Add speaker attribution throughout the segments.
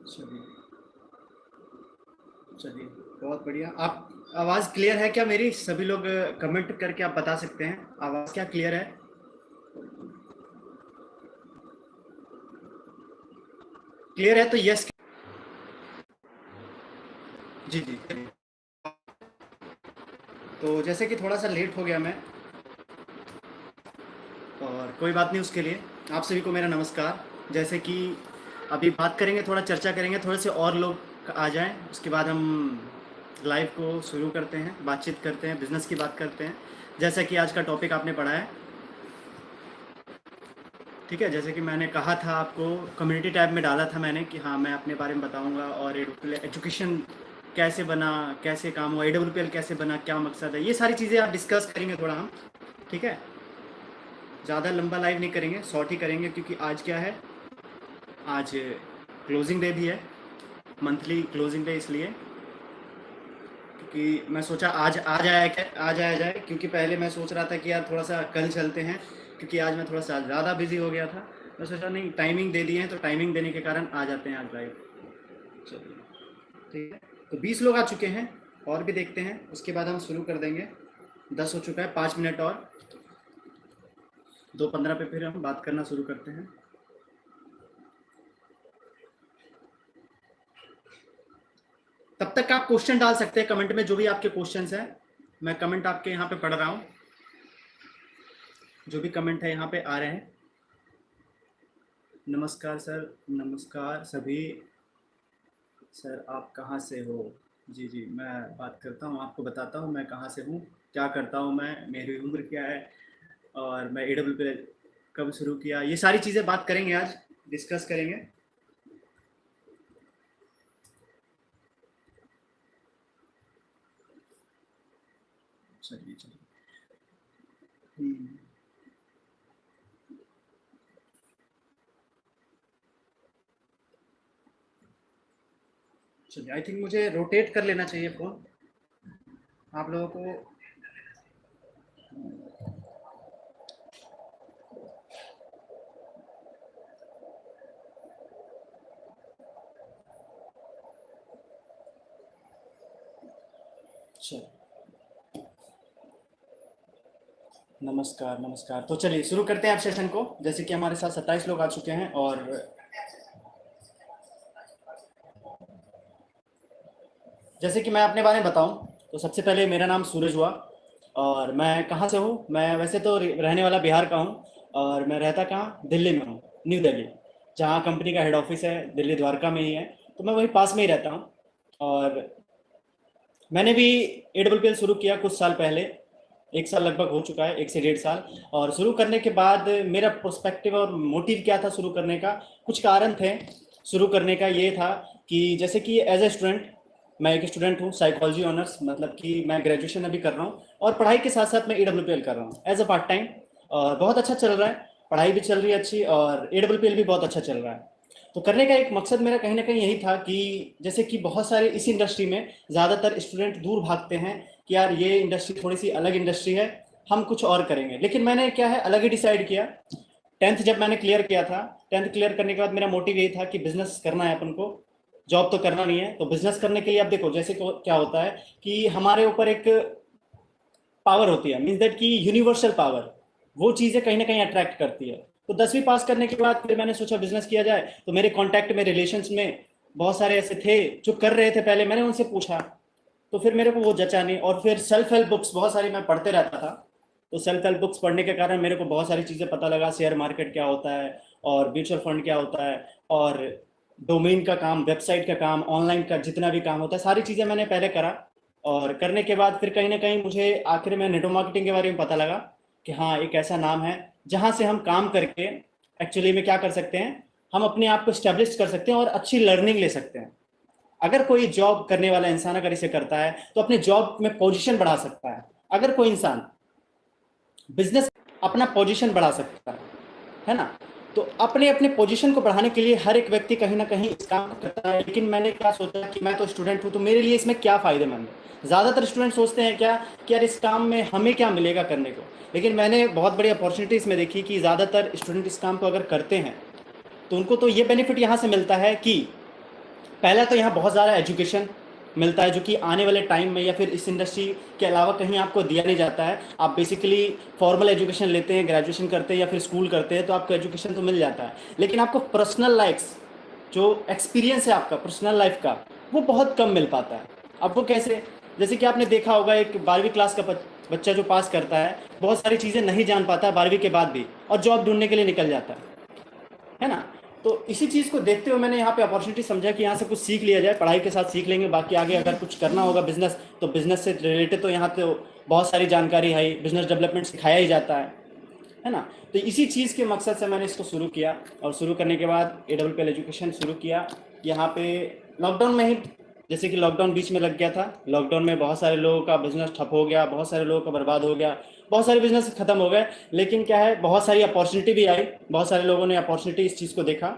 Speaker 1: चलिए चलिए, बहुत बढ़िया। आप आवाज़ क्लियर है क्या मेरी? सभी लोग कमेंट करके आप बता सकते हैं आवाज़ क्या क्लियर है। क्लियर है तो यस। जी जी। तो जैसे कि थोड़ा सा लेट हो गया मैं, और कोई बात नहीं उसके लिए। आप सभी को मेरा नमस्कार। जैसे कि अभी बात करेंगे, थोड़ा चर्चा करेंगे, थोड़े से और लोग आ जाएं, उसके बाद हम लाइव को शुरू करते हैं, बातचीत करते हैं, बिज़नेस की बात करते हैं। जैसा कि आज का टॉपिक आपने पढ़ा है, ठीक है। जैसे कि मैंने कहा था आपको, कम्युनिटी टैब में डाला था मैंने कि हाँ मैं अपने बारे में बताऊंगा, और एजुकेशन कैसे बना, कैसे काम हुआ, AWPL कैसे बना, क्या मकसद है, ये सारी चीज़ें आप डिस्कस करेंगे थोड़ा हम, ठीक है। ज़्यादा लंबा लाइव नहीं करेंगे, शॉर्ट ही करेंगे, क्योंकि आज क्या है, आज क्लोजिंग डे भी है, मंथली क्लोजिंग डे, इसलिए क्योंकि मैं सोचा आज आया जाए, क्योंकि पहले मैं सोच रहा था कि यार थोड़ा सा कल चलते हैं, क्योंकि आज मैं थोड़ा सा ज़्यादा बिजी हो गया था। मैं सोचा नहीं, टाइमिंग दे दिए हैं तो टाइमिंग देने के कारण आ जाते हैं आज लाइव। चलिए, ठीक है। तो 20 लोग आ चुके हैं, और भी देखते हैं, उसके बाद हम शुरू कर देंगे। 10 हो चुका है, 5 मिनट और, 2:15 पे फिर हम बात करना शुरू करते हैं। तब तक आप क्वेश्चन डाल सकते हैं कमेंट में, जो भी आपके क्वेश्चंस हैं। मैं कमेंट आपके यहाँ पे पढ़ रहा हूँ, जो भी कमेंट है यहाँ पे आ रहे हैं। नमस्कार सर, नमस्कार सभी। सर आप कहाँ से हो? जी जी, मैं बात करता हूँ, आपको बताता हूँ मैं कहाँ से हूँ, क्या करता हूँ मैं, मेरी उम्र क्या है, और मैं AWPL कब शुरू किया, ये सारी चीज़ें बात करेंगे आज, डिस्कस करेंगे। चलिए चलिए। चलिए, आई थिंक मुझे रोटेट कर लेना चाहिए फ़ोन, आप लोगों को। चलो, नमस्कार नमस्कार। तो चलिए शुरू करते हैं आप सेशन को। जैसे कि हमारे साथ 27 लोग आ चुके हैं, और जैसे कि मैं अपने बारे में बताऊं, तो सबसे पहले मेरा नाम सूरज हुआ, और मैं कहाँ से हूँ, मैं वैसे तो रहने वाला बिहार का हूँ, और मैं रहता कहाँ, दिल्ली में हूँ, न्यू दिल्ली, जहाँ कंपनी का हेड ऑफिस है, दिल्ली द्वारका में ही है। तो मैं वही पास में ही रहता हूँ। और मैंने भी AWPL शुरू किया कुछ साल पहले, 1 साल लगभग हो चुका है, 1 से 1.5 साल। और शुरू करने के बाद मेरा प्रोस्पेक्टिव और मोटिव क्या था शुरू करने का, कुछ कारण थे शुरू करने का। ये था कि जैसे कि एज ए स्टूडेंट, मैं एक स्टूडेंट हूँ, साइकोलॉजी ऑनर्स, मतलब कि मैं ग्रेजुएशन अभी कर रहा हूँ, और पढ़ाई के साथ साथ मैं AWPL कर रहा हूँ एज अ पार्ट टाइम, और बहुत अच्छा चल रहा है। पढ़ाई भी चल रही है अच्छी, और AWPL भी बहुत अच्छा चल रहा है। तो करने का एक मकसद मेरा कहीं ना कहीं यही था कि जैसे कि बहुत सारे इस इंडस्ट्री में ज़्यादातर स्टूडेंट दूर भागते हैं कि यार ये इंडस्ट्री थोड़ी सी अलग इंडस्ट्री है, हम कुछ और करेंगे। लेकिन मैंने क्या है, अलग ही डिसाइड किया। 10th जब मैंने क्लियर किया था, 10th क्लियर करने के बाद मेरा मोटिव यही था कि बिजनेस करना है अपन को, जॉब तो करना नहीं है। तो बिजनेस करने के लिए अब देखो, जैसे क्या होता है कि हमारे ऊपर एक पावर होती है, मीन्स दैट कि यूनिवर्सल पावर, वो चीज़ें कहीं ना कहीं अट्रैक्ट करती है। तो 10वीं पास करने के बाद फिर मैंने सोचा बिजनेस किया जाए। तो मेरे कॉन्टैक्ट में, रिलेशंस में बहुत सारे ऐसे थे जो कर रहे थे पहले, मैंने उनसे पूछा, तो फिर मेरे को वो जचा नहीं। और फिर सेल्फ हेल्प बुक्स बहुत सारी मैं पढ़ते रहता था। तो सेल्फ हेल्प बुक्स पढ़ने के कारण मेरे को बहुत सारी चीज़ें पता लगा, शेयर मार्केट क्या होता है, और म्यूचुअल फंड क्या होता है, और डोमेन का काम, वेबसाइट का काम, ऑनलाइन का जितना भी काम होता है, सारी चीज़ें मैंने पहले करा। और करने के बाद फिर कहीं ना कहीं मुझे आखिर में नेटवर्क मार्केटिंग के बारे में पता लगा कि हाँ एक ऐसा नाम है जहाँ से हम काम करके एक्चुअली में क्या कर सकते हैं, हम अपने आप को स्टैब्लिश कर सकते हैं और अच्छी लर्निंग ले सकते हैं। अगर कोई जॉब करने वाला इंसान अगर इसे करता है तो अपने जॉब में पोजीशन बढ़ा सकता है। अगर कोई इंसान बिजनेस अपना पोजीशन बढ़ा सकता है, है ना? तो अपने अपने पोजीशन को बढ़ाने के लिए हर एक व्यक्ति कहीं ना कहीं इस काम को करता है, लेकिन मैंने क्या सोचा कि मैं तो स्टूडेंट हूँ, तो मेरे लिए इसमें क्या फ़ायदेमंद है। ज़्यादातर स्टूडेंट सोचते हैं क्या कि यार इस काम में हमें क्या मिलेगा करने को, लेकिन मैंने बहुत बड़ी अपॉर्चुनिटी इसमें देखी कि ज़्यादातर स्टूडेंट इस काम को अगर करते हैं तो उनको तो ये बेनिफिट यहाँ से मिलता है कि पहला तो यहाँ बहुत ज़्यादा एजुकेशन मिलता है, जो कि आने वाले टाइम में या फिर इस इंडस्ट्री के अलावा कहीं आपको दिया नहीं जाता है। आप बेसिकली फॉर्मल एजुकेशन लेते हैं, ग्रेजुएशन करते हैं या फिर स्कूल करते हैं, तो आपको एजुकेशन तो मिल जाता है, लेकिन आपको पर्सनल लाइफ, जो एक्सपीरियंस है आपका पर्सनल लाइफ का, वो बहुत कम मिल पाता है। आपको कैसे, जैसे कि आपने देखा होगा एक 12वीं क्लास का बच्चा जो पास करता है, बहुत सारी चीज़ें नहीं जान पाता है 12वीं के बाद भी, और जॉब ढूंढने के लिए निकल जाता है ना? तो इसी चीज़ को देखते हुए मैंने यहाँ पे अपॉर्चुनिटी समझा कि यहाँ से कुछ सीख लिया जाए, पढ़ाई के साथ सीख लेंगे, बाकी आगे अगर कुछ करना होगा बिजनेस, तो बिजनेस से रिलेटेड तो यहाँ पे बहुत सारी जानकारी है, बिजनेस डेवलपमेंट सिखाया ही जाता है ना? तो इसी चीज़ के मकसद से मैंने इसको शुरू किया, और शुरू करने के बाद AWPL एजुकेशन शुरू किया यहाँ पे लॉकडाउन में ही। जैसे कि लॉकडाउन बीच में लग गया था, लॉकडाउन में बहुत सारे लोगों का बिजनेस ठप हो गया, बहुत सारे लोगों का बर्बाद हो गया, बहुत सारे बिजनेस खत्म हो गए, लेकिन क्या है, बहुत सारी अपॉर्चुनिटी भी आई, बहुत सारे लोगों ने अपॉर्चुनिटी इस चीज़ को देखा,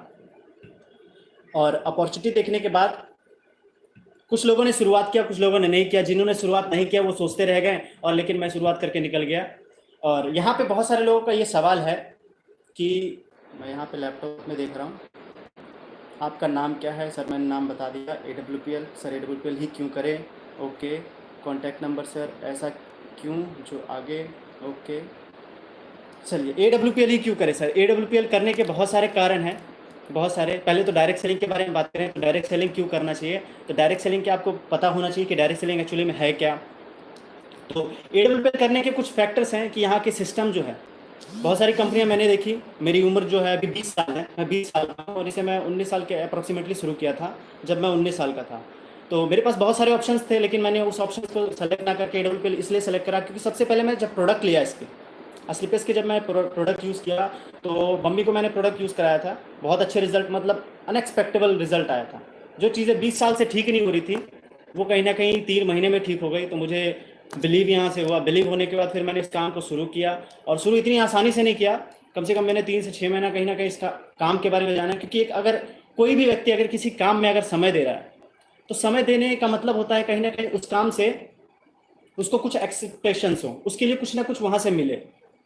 Speaker 1: और अपॉर्चुनिटी देखने के बाद कुछ लोगों ने शुरुआत किया, कुछ लोगों ने नहीं किया। जिन्होंने शुरुआत नहीं किया वो सोचते रह गए, और लेकिन मैं शुरुआत करके निकल गया। और यहाँ पे बहुत सारे लोगों का ये सवाल है कि मैं यहाँ पे लैपटॉप में देख रहा हूँ, आपका नाम क्या है? सर मैंने नाम बता दिया, AWPL। सर AWPL ही क्यों करें? ओके। कॉन्टैक्ट नंबर सर ऐसा क्यों, जो आगे, ओके। चलिए, AWPL ही क्यों करें सर? AWPL करने के बहुत सारे कारण हैं, बहुत सारे। पहले तो डायरेक्ट सेलिंग के बारे में बात करें तो डायरेक्ट सेलिंग क्यों करना चाहिए, तो डायरेक्ट सेलिंग के आपको पता होना चाहिए कि डायरेक्ट सेलिंग एक्चुअली में है क्या। तो AWPL करने के कुछ फैक्टर्स हैं कि यहाँ के सिस्टम जो है, बहुत सारी कंपनियां मैंने देखी। मेरी उम्र जो है अभी 20 साल है, मैं 20 साल का हूँ, और इसे मैं 19 साल के अप्रॉक्सीमेटली शुरू किया था, जब मैं 19 साल का था। तो मेरे पास बहुत सारे ऑप्शंस थे, लेकिन मैंने उस ऑप्शन को सेलेक्ट ना करके AWPL इसलिए सेलेक्ट करा क्योंकि सबसे पहले मैं जब प्रोडक्ट लिया इसके, स्लीपर्स के, जब मैं प्रोडक्ट यूज़ किया, तो मम्मी को मैंने प्रोडक्ट यूज़ कराया था, बहुत अच्छे रिजल्ट, मतलब अनएक्सपेक्टेबल रिजल्ट आया था। जो चीज़ें 20 साल से ठीक नहीं हो रही थी, वो कहीं ना कहीं 3 महीने में ठीक हो गई। तो मुझे बिलीव यहाँ से हुआ, बिलीव होने के बाद फिर मैंने इस काम को शुरू किया, और शुरू इतनी आसानी से नहीं किया, कम से कम मैंने 3 से 6 महीना कहीं ना कहीं इसका काम के बारे में जाना, क्योंकि एक अगर कोई भी व्यक्ति अगर किसी काम में अगर समय दे रहा है, तो समय देने का मतलब होता है कहीं ना कहीं उस काम से उसको कुछ एक्सपेक्टेशंस हो, उसके लिए कुछ ना कुछ वहाँ से मिले।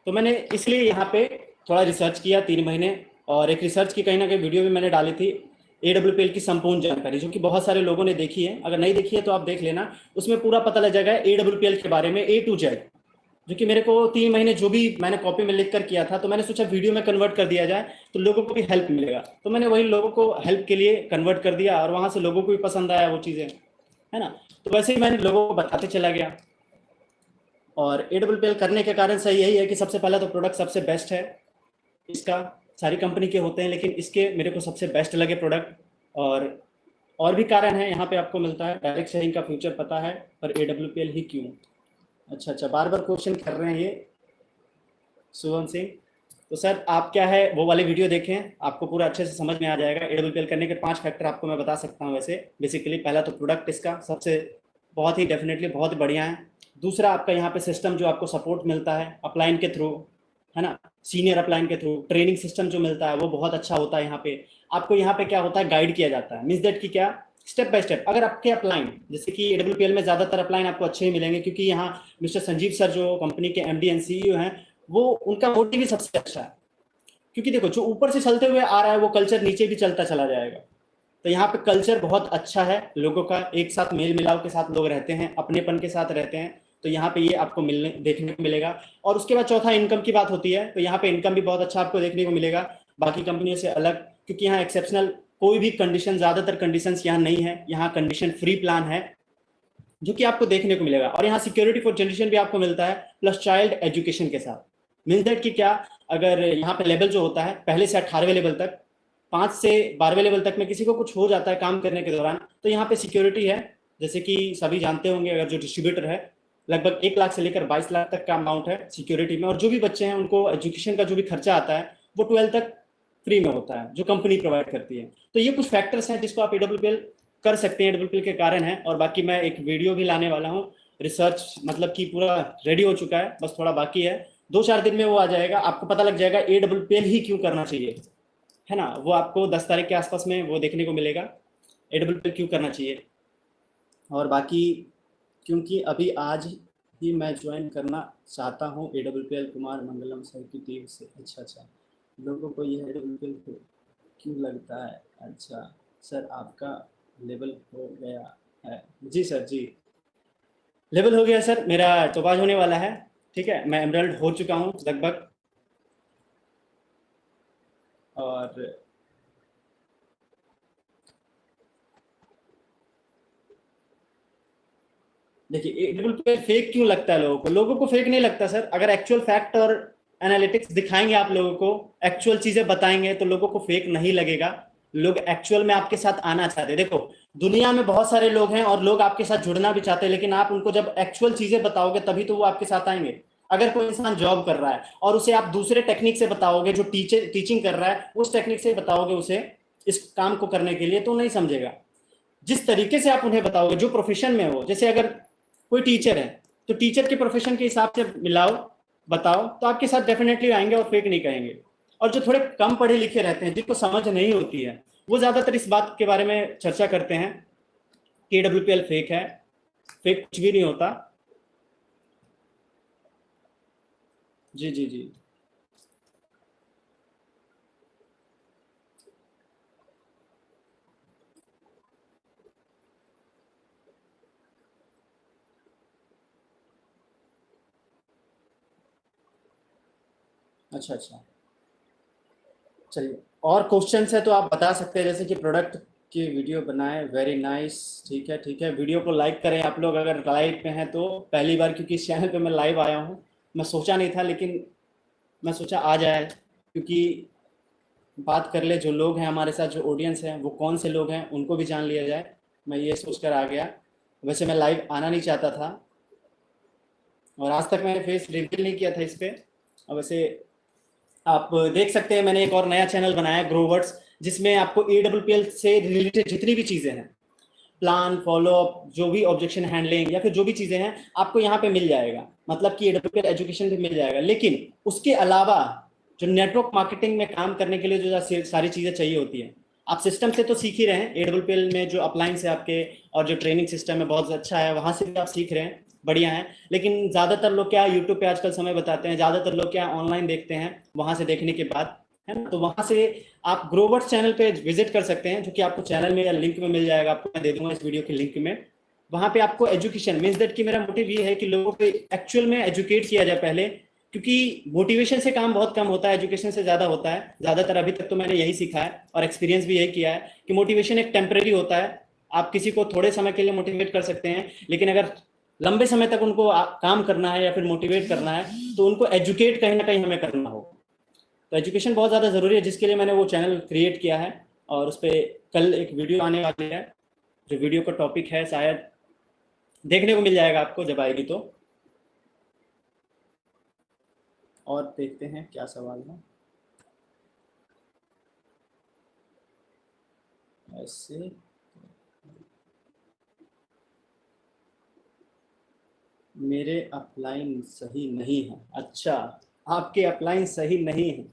Speaker 1: तो मैंने इसलिए यहाँ पे थोड़ा रिसर्च किया 3 महीने, और एक रिसर्च की कहीं ना कहीं वीडियो भी मैंने डाली थी, AWPL की संपूर्ण जानकारी, जो कि बहुत सारे लोगों ने देखी है। अगर नहीं देखी है तो आप देख लेना, उसमें पूरा पता लग जाएगा AWPL के बारे में A to Z, जो कि मेरे को 3 महीने जो भी मैंने कॉपी में लिख कर किया था, तो मैंने सोचा वीडियो में कन्वर्ट कर दिया जाए तो लोगों को भी हेल्प मिलेगा। तो मैंने वही लोगों को हेल्प के लिए कन्वर्ट कर दिया, और वहाँ से लोगों को भी पसंद आया वो चीज़ें, है ना? तो वैसे ही मैंने लोगों को बताते चला गया। और AWPL करने के कारण सही यही है कि सबसे पहला तो प्रोडक्ट सबसे बेस्ट है इसका, सारी कंपनी के होते हैं, लेकिन इसके मेरे को सबसे बेस्ट लगे प्रोडक्ट। और भी कारण है, यहाँ पे आपको मिलता है डायरेक्ट सेलिंग का फ्यूचर पता है, पर AWPL ही क्यों? अच्छा, बार बार क्वेश्चन कर रहे हैं ये शुभम सिंह। तो सर आप क्या है वो वाली वीडियो देखें, आपको पूरा अच्छे से समझ में आ जाएगा। AWPL करने के 5 फैक्टर आपको मैं बता सकता हूँ वैसे। बेसिकली पहला तो प्रोडक्ट इसका सबसे बहुत ही डेफिनेटली बहुत बढ़िया है। दूसरा, आपका यहाँ पे सिस्टम जो आपको सपोर्ट मिलता है अपलाइन के थ्रू, है ना, सीनियर अपलाइन के थ्रू, ट्रेनिंग सिस्टम जो मिलता है वो बहुत अच्छा होता है। यहाँ पे आपको यहाँ पे क्या होता है, गाइड किया जाता है, मीन्स दैट कि क्या, स्टेप बाय स्टेप। अगर आपके अपलाइन, जैसे कि AWPL में ज़्यादातर अपलाइन आपको अच्छे ही मिलेंगे, क्योंकि यहाँ मिस्टर संजीव सर जो कंपनी के MD एंड CEO हैं, वो उनका मोटिव भी सबसे अच्छा है। क्योंकि देखो, जो ऊपर से चलते हुए आ रहा है वो कल्चर नीचे भी चलता चला जाएगा। तो यहाँ पे कल्चर बहुत अच्छा है, लोगों का एक साथ मेल मिलाव के साथ लोग रहते हैं, अपनेपन के साथ रहते हैं। तो यहाँ पे ये आपको मिलने देखने को मिलेगा। और उसके बाद चौथा, इनकम की बात होती है, तो यहाँ पे इनकम भी बहुत अच्छा आपको देखने को मिलेगा बाकी कंपनियों से अलग, क्योंकि यहाँ एक्सेप्शनल कोई भी कंडीशन, ज़्यादातर कंडीशन यहाँ नहीं है, यहाँ कंडीशन फ्री प्लान है जो कि आपको देखने को मिलेगा। और यहाँ सिक्योरिटी फॉर जनरेशन भी आपको मिलता है, प्लस चाइल्ड एजुकेशन के साथ। मीन्स दैट कि क्या, अगर यहाँ पे लेवल जो होता है पहले से 18वें लेवल तक, 5 से 12वें लेवल तक में किसी को कुछ हो जाता है काम करने के दौरान, तो यहाँ पे सिक्योरिटी है। जैसे कि सभी जानते होंगे, अगर जो डिस्ट्रीब्यूटर है, लगभग 1 लाख से लेकर 22 लाख तक का अमाउंट है सिक्योरिटी में। और जो भी बच्चे हैं उनको एजुकेशन का जो भी खर्चा आता है वो 12 तक फ्री में होता है, जो कंपनी प्रोवाइड करती है। तो ये कुछ फैक्टर्स हैं जिसको आप AWPL कर सकते हैं, AWPL के कारण है। और बाकी मैं एक वीडियो भी लाने वाला हूँ, रिसर्च मतलब कि पूरा रेडी हो चुका है, बस थोड़ा बाकी है। 2-4 दिन में वो आ जाएगा, आपको पता लग जाएगा AWPL ही क्यों करना चाहिए, है ना। वो आपको 10 तारीख के आसपास में वो देखने को मिलेगा, AWPL क्यों करना चाहिए। और बाकी क्योंकि अभी आज ही मैं ज्वाइन करना चाहता हूँ AWPL कुमार मंगलम सर की टीम से। अच्छा अच्छा, लोगों को ये AWPL क्यों लगता है। अच्छा सर, आपका लेवल हो गया है। जी सर जी, लेवल हो गया सर, मेरा टोपाज होने वाला है। ठीक है, मैं एमरल्ड हो चुका हूँ लगभग। और देखिए, AWPL फेक क्यों लगता है लोगों को फेक नहीं लगता सर। अगर एक्चुअल फैक्ट और एनालिटिक्स दिखाएंगे आप लोगों को, एक्चुअल चीजें बताएंगे, तो लोगों को फेक नहीं लगेगा। लोग एक्चुअल में आपके साथ आना चाहते हैं। देखो, दुनिया में बहुत सारे लोग हैं और लोग आपके साथ जुड़ना भी चाहते हैं, लेकिन आप उनको जब एक्चुअल चीजें बताओगे तभी तो वो आपके साथ आएंगे। अगर कोई इंसान जॉब कर रहा है और उसे आप दूसरे टेक्निक से बताओगे, जो टीचिंग कर रहा है उस टेक्निक से बताओगे उसे इस काम को करने के लिए, तो नहीं समझेगा। जिस तरीके से आप उन्हें बताओगे, जो प्रोफेशन में हो, जैसे अगर कोई टीचर है तो टीचर के प्रोफेशन के हिसाब से मिलाओ, बताओ, तो आपके साथ डेफिनेटली आएंगे और फेक नहीं कहेंगे। और जो थोड़े कम पढ़े लिखे रहते हैं, जिनको समझ नहीं होती है, वो ज्यादातर इस बात के बारे में चर्चा करते हैं कि AWPL फेक है। फेक कुछ भी नहीं होता। जी जी जी। अच्छा अच्छा, चलिए, और क्वेश्चन है तो आप बता सकते हैं, जैसे कि प्रोडक्ट की वीडियो बनाए, वेरी नाइस। ठीक है ठीक है, वीडियो को लाइक करें आप लोग अगर लाइव पे हैं तो। पहली बार क्योंकि इस चैनल पे मैं लाइव आया हूँ, मैं सोचा नहीं था, लेकिन मैं सोचा आ जाए, क्योंकि बात कर ले, जो लोग हैं हमारे साथ, जो ऑडियंस है वो कौन से लोग हैं उनको भी जान लिया जाए। मैं ये सोच कर आ गया। वैसे मैं लाइव आना नहीं चाहता था, और आज तक मैंने फेस रिवील नहीं किया था इस पे। और वैसे आप देख सकते हैं, मैंने एक और नया चैनल बनाया, ग्रोवर्ड्स, जिसमें आपको AWPL से रिलेटेड जितनी भी चीज़ें हैं, प्लान फॉलो अप, जो भी ऑब्जेक्शन हैंडलिंग या फिर जो भी चीज़ें हैं, आपको यहाँ पे मिल जाएगा। मतलब कि AWPL एजुकेशन भी मिल जाएगा, लेकिन उसके अलावा जो नेटवर्क मार्केटिंग में काम करने के लिए जो सारी चीज़ें चाहिए होती है, आप सिस्टम से तो सीख ही रहे हैं। AWPL में जो अप्लाइंस है आपके, और जो ट्रेनिंग सिस्टम है बहुत अच्छा है, वहाँ से भी आप सीख रहे हैं, बढ़िया है। लेकिन ज़्यादातर लोग क्या यूट्यूब पे आजकल समय बताते हैं, ज़्यादातर लोग क्या ऑनलाइन देखते हैं, वहाँ से देखने के बाद, है ना। तो वहाँ से आप ग्रोवर्स चैनल पे विजिट कर सकते हैं, जो कि आपको चैनल में या लिंक में मिल जाएगा, आपको मैं दे दूंगा इस वीडियो के लिंक में। वहाँ पे आपको एजुकेशन मीन्स दैट कि मेरा मोटिव ये है कि लोगों को एक्चुअल में एजुकेट किया जाए पहले, क्योंकि मोटिवेशन से काम बहुत कम होता है, एजुकेशन से ज़्यादा होता है ज़्यादातर। अभी तक तो मैंने यही सीखा है और एक्सपीरियंस भी यही किया है कि मोटिवेशन एक टेम्परेरी होता है। आप किसी को थोड़े समय के लिए मोटिवेट कर सकते हैं, लेकिन अगर लंबे समय तक उनको काम करना है या फिर मोटिवेट करना है, तो उनको एजुकेट कहीं ना कहीं हमें करना होगा। तो एजुकेशन बहुत ज़्यादा ज़रूरी है, जिसके लिए मैंने वो चैनल क्रिएट किया है। और उस पर कल एक वीडियो आने वाली है, जो वीडियो का टॉपिक है शायद देखने को मिल जाएगा आपको जब आएगी तो। और देखते हैं क्या सवाल है। ऐसे मेरे अपलाइन सही नहीं है। अच्छा, आपके अपलाइन सही नहीं है।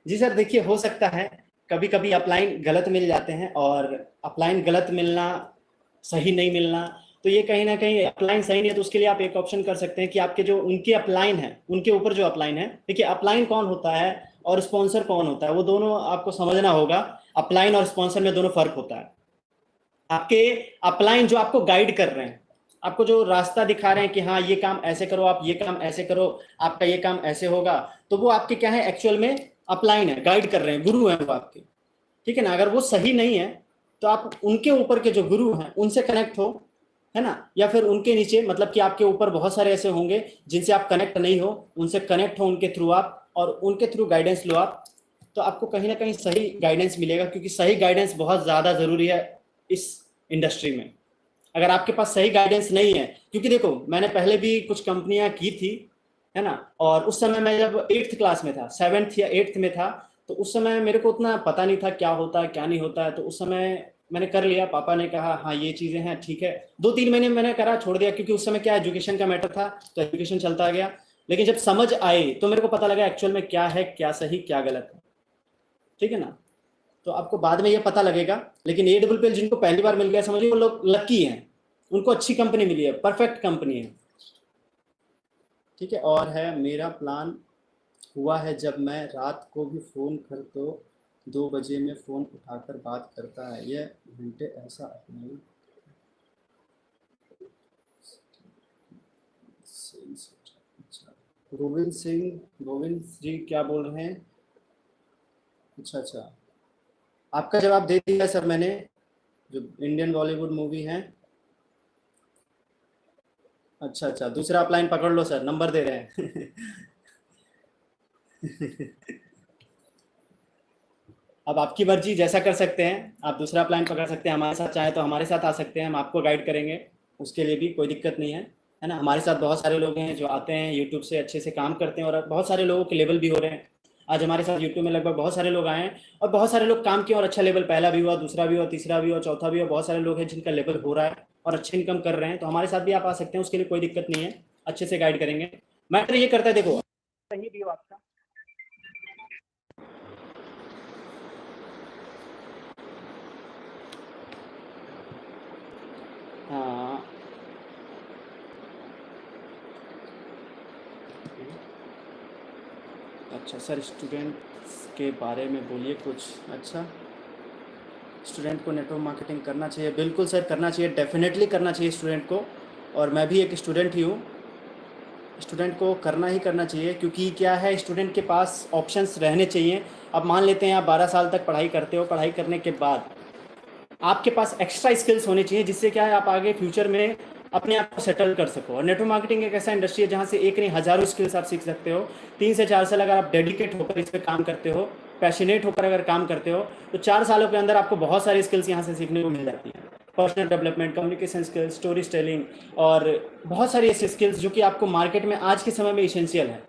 Speaker 1: जी सर, देखिए, हो सकता है कभी कभी अपलाइन गलत मिल जाते हैं, और अपलाइन गलत मिलना, सही नहीं मिलना, तो ये कहीं ना कहीं अपलाइन सही नहीं है, तो उसके लिए आप एक ऑप्शन कर सकते हैं कि आपके जो उनके अपलाइन है, उनके ऊपर जो अपलाइन है, देखिए अपलाइन कौन होता है और स्पॉन्सर कौन होता है, वो दोनों आपको समझना होगा। अपलाइन और स्पॉन्सर में दोनों फर्क होता है। आपके अपलाइन जो आपको गाइड कर रहे हैं, आपको जो रास्ता दिखा रहे हैं कि हाँ ये काम ऐसे करो, आप ये काम ऐसे करो, आपका ये काम ऐसे होगा, तो वो आपके क्या है, एक्चुअल में अपलाइन है, गाइड कर रहे हैं, गुरु हैं वो आपके। ठीक है ना। अगर वो सही नहीं है, तो आप उनके ऊपर के जो गुरु हैं उनसे कनेक्ट हो, है ना। या फिर उनके नीचे, मतलब कि आपके ऊपर बहुत सारे ऐसे होंगे जिनसे आप कनेक्ट नहीं हो, उनसे कनेक्ट हो उनके थ्रू आप, और उनके थ्रू गाइडेंस लो आप, तो आपको कहीं ना कहीं सही गाइडेंस मिलेगा, क्योंकि सही गाइडेंस बहुत ज़्यादा ज़रूरी है इस इंडस्ट्री में। अगर आपके पास सही गाइडेंस नहीं है, क्योंकि देखो, मैंने पहले भी कुछ कंपनियां की थी, है ना। और उस समय मैं जब 8th क्लास में था, 7th या 8th में था, तो उस समय मेरे को उतना पता नहीं था क्या होता है क्या नहीं होता है। तो उस समय मैंने कर लिया, पापा ने कहा हाँ ये चीज़ें हैं, ठीक है। 2-3 महीने मैंने करा, छोड़ दिया, क्योंकि उस समय क्या एजुकेशन का मैटर था, तो एजुकेशन चलता गया। लेकिन जब समझ आए तो मेरे को पता लगा एक्चुअल में क्या है, क्या सही क्या गलत है। ठीक है ना। तो आपको बाद में ये पता लगेगा। लेकिन AWPL जिनको पहली बार मिल गया, समझिए वो लोग लकी हैं, उनको अच्छी कंपनी मिली है, परफेक्ट कंपनी है। ठीक है। और है, मेरा प्लान हुआ है जब मैं रात को भी फ़ोन कर तो 2 बजे में फ़ोन उठाकर बात करता है, यह घंटे ऐसा अपनाई। अच्छा, गोविंद जी क्या बोल रहे हैं? अच्छा अच्छा, आपका जवाब दे दिया सर मैंने, जो इंडियन बॉलीवुड मूवी है। अच्छा अच्छा, दूसरा आप लाइन पकड़ लो सर, नंबर दे रहे हैं। अब आपकी मर्जी, जैसा कर सकते हैं आप, दूसरा प्लान पकड़ सकते हैं, हमारे साथ चाहे तो हमारे साथ आ सकते हैं, हम आपको गाइड करेंगे, उसके लिए भी कोई दिक्कत नहीं है ना। हमारे साथ बहुत सारे लोग हैं जो आते हैं यूट्यूब से अच्छे से काम करते हैं, और बहुत सारे लोगों के लेवल भी हो रहे हैं। आज हमारे साथ यूट्यूब में लगभग बहुत सारे लोग आए हैं, और बहुत सारे लोग काम किए और अच्छा लेवल, पहला भी हुआ, दूसरा भी हुआ, तीसरा भी हुआ, चौथा भी हुआ, बहुत सारे लोग हैं जिनका लेवल हो रहा है और अच्छे इनकम कर रहे हैं। तो हमारे साथ भी आप आ सकते हैं, उसके लिए कोई दिक्कत नहीं है, अच्छे से गाइड करेंगे। मैटर ये करता है, देखो सही भी हो आपका। हाँ। अच्छा सर, स्टूडेंट्स के बारे में बोलिए कुछ। अच्छा, स्टूडेंट को नेटवर्क मार्केटिंग करना चाहिए, बिल्कुल सर करना चाहिए, डेफिनेटली करना चाहिए स्टूडेंट को। और मैं भी एक स्टूडेंट ही हूँ, स्टूडेंट को करना ही करना चाहिए, क्योंकि क्या है, स्टूडेंट के पास ऑप्शंस रहने चाहिए। अब मान लेते हैं आप 12 साल तक पढ़ाई करते हो, पढ़ाई करने के बाद आपके पास एक्स्ट्रा स्किल्स होने चाहिए, जिससे क्या है, आप आगे फ्यूचर में अपने आप को सेटल कर सको। और नेटवर्क मार्केटिंग एक ऐसा इंडस्ट्री है जहाँ से एक नहीं हज़ारों स्किल्स आप सीख सकते हो। 3 से 4 साल अगर आप डेडिकेट होकर इस पर काम करते हो, पैशनेट होकर अगर काम करते हो, तो 4 सालों के अंदर आपको बहुत सारी स्किल्स यहाँ से सीखने को मिल जाती हैं। Personal development, communication skills, story telling, और बहुत सारी ऐसी स्किल्स जो कि आपको मार्केट में आज के समय में इसेंशियल है,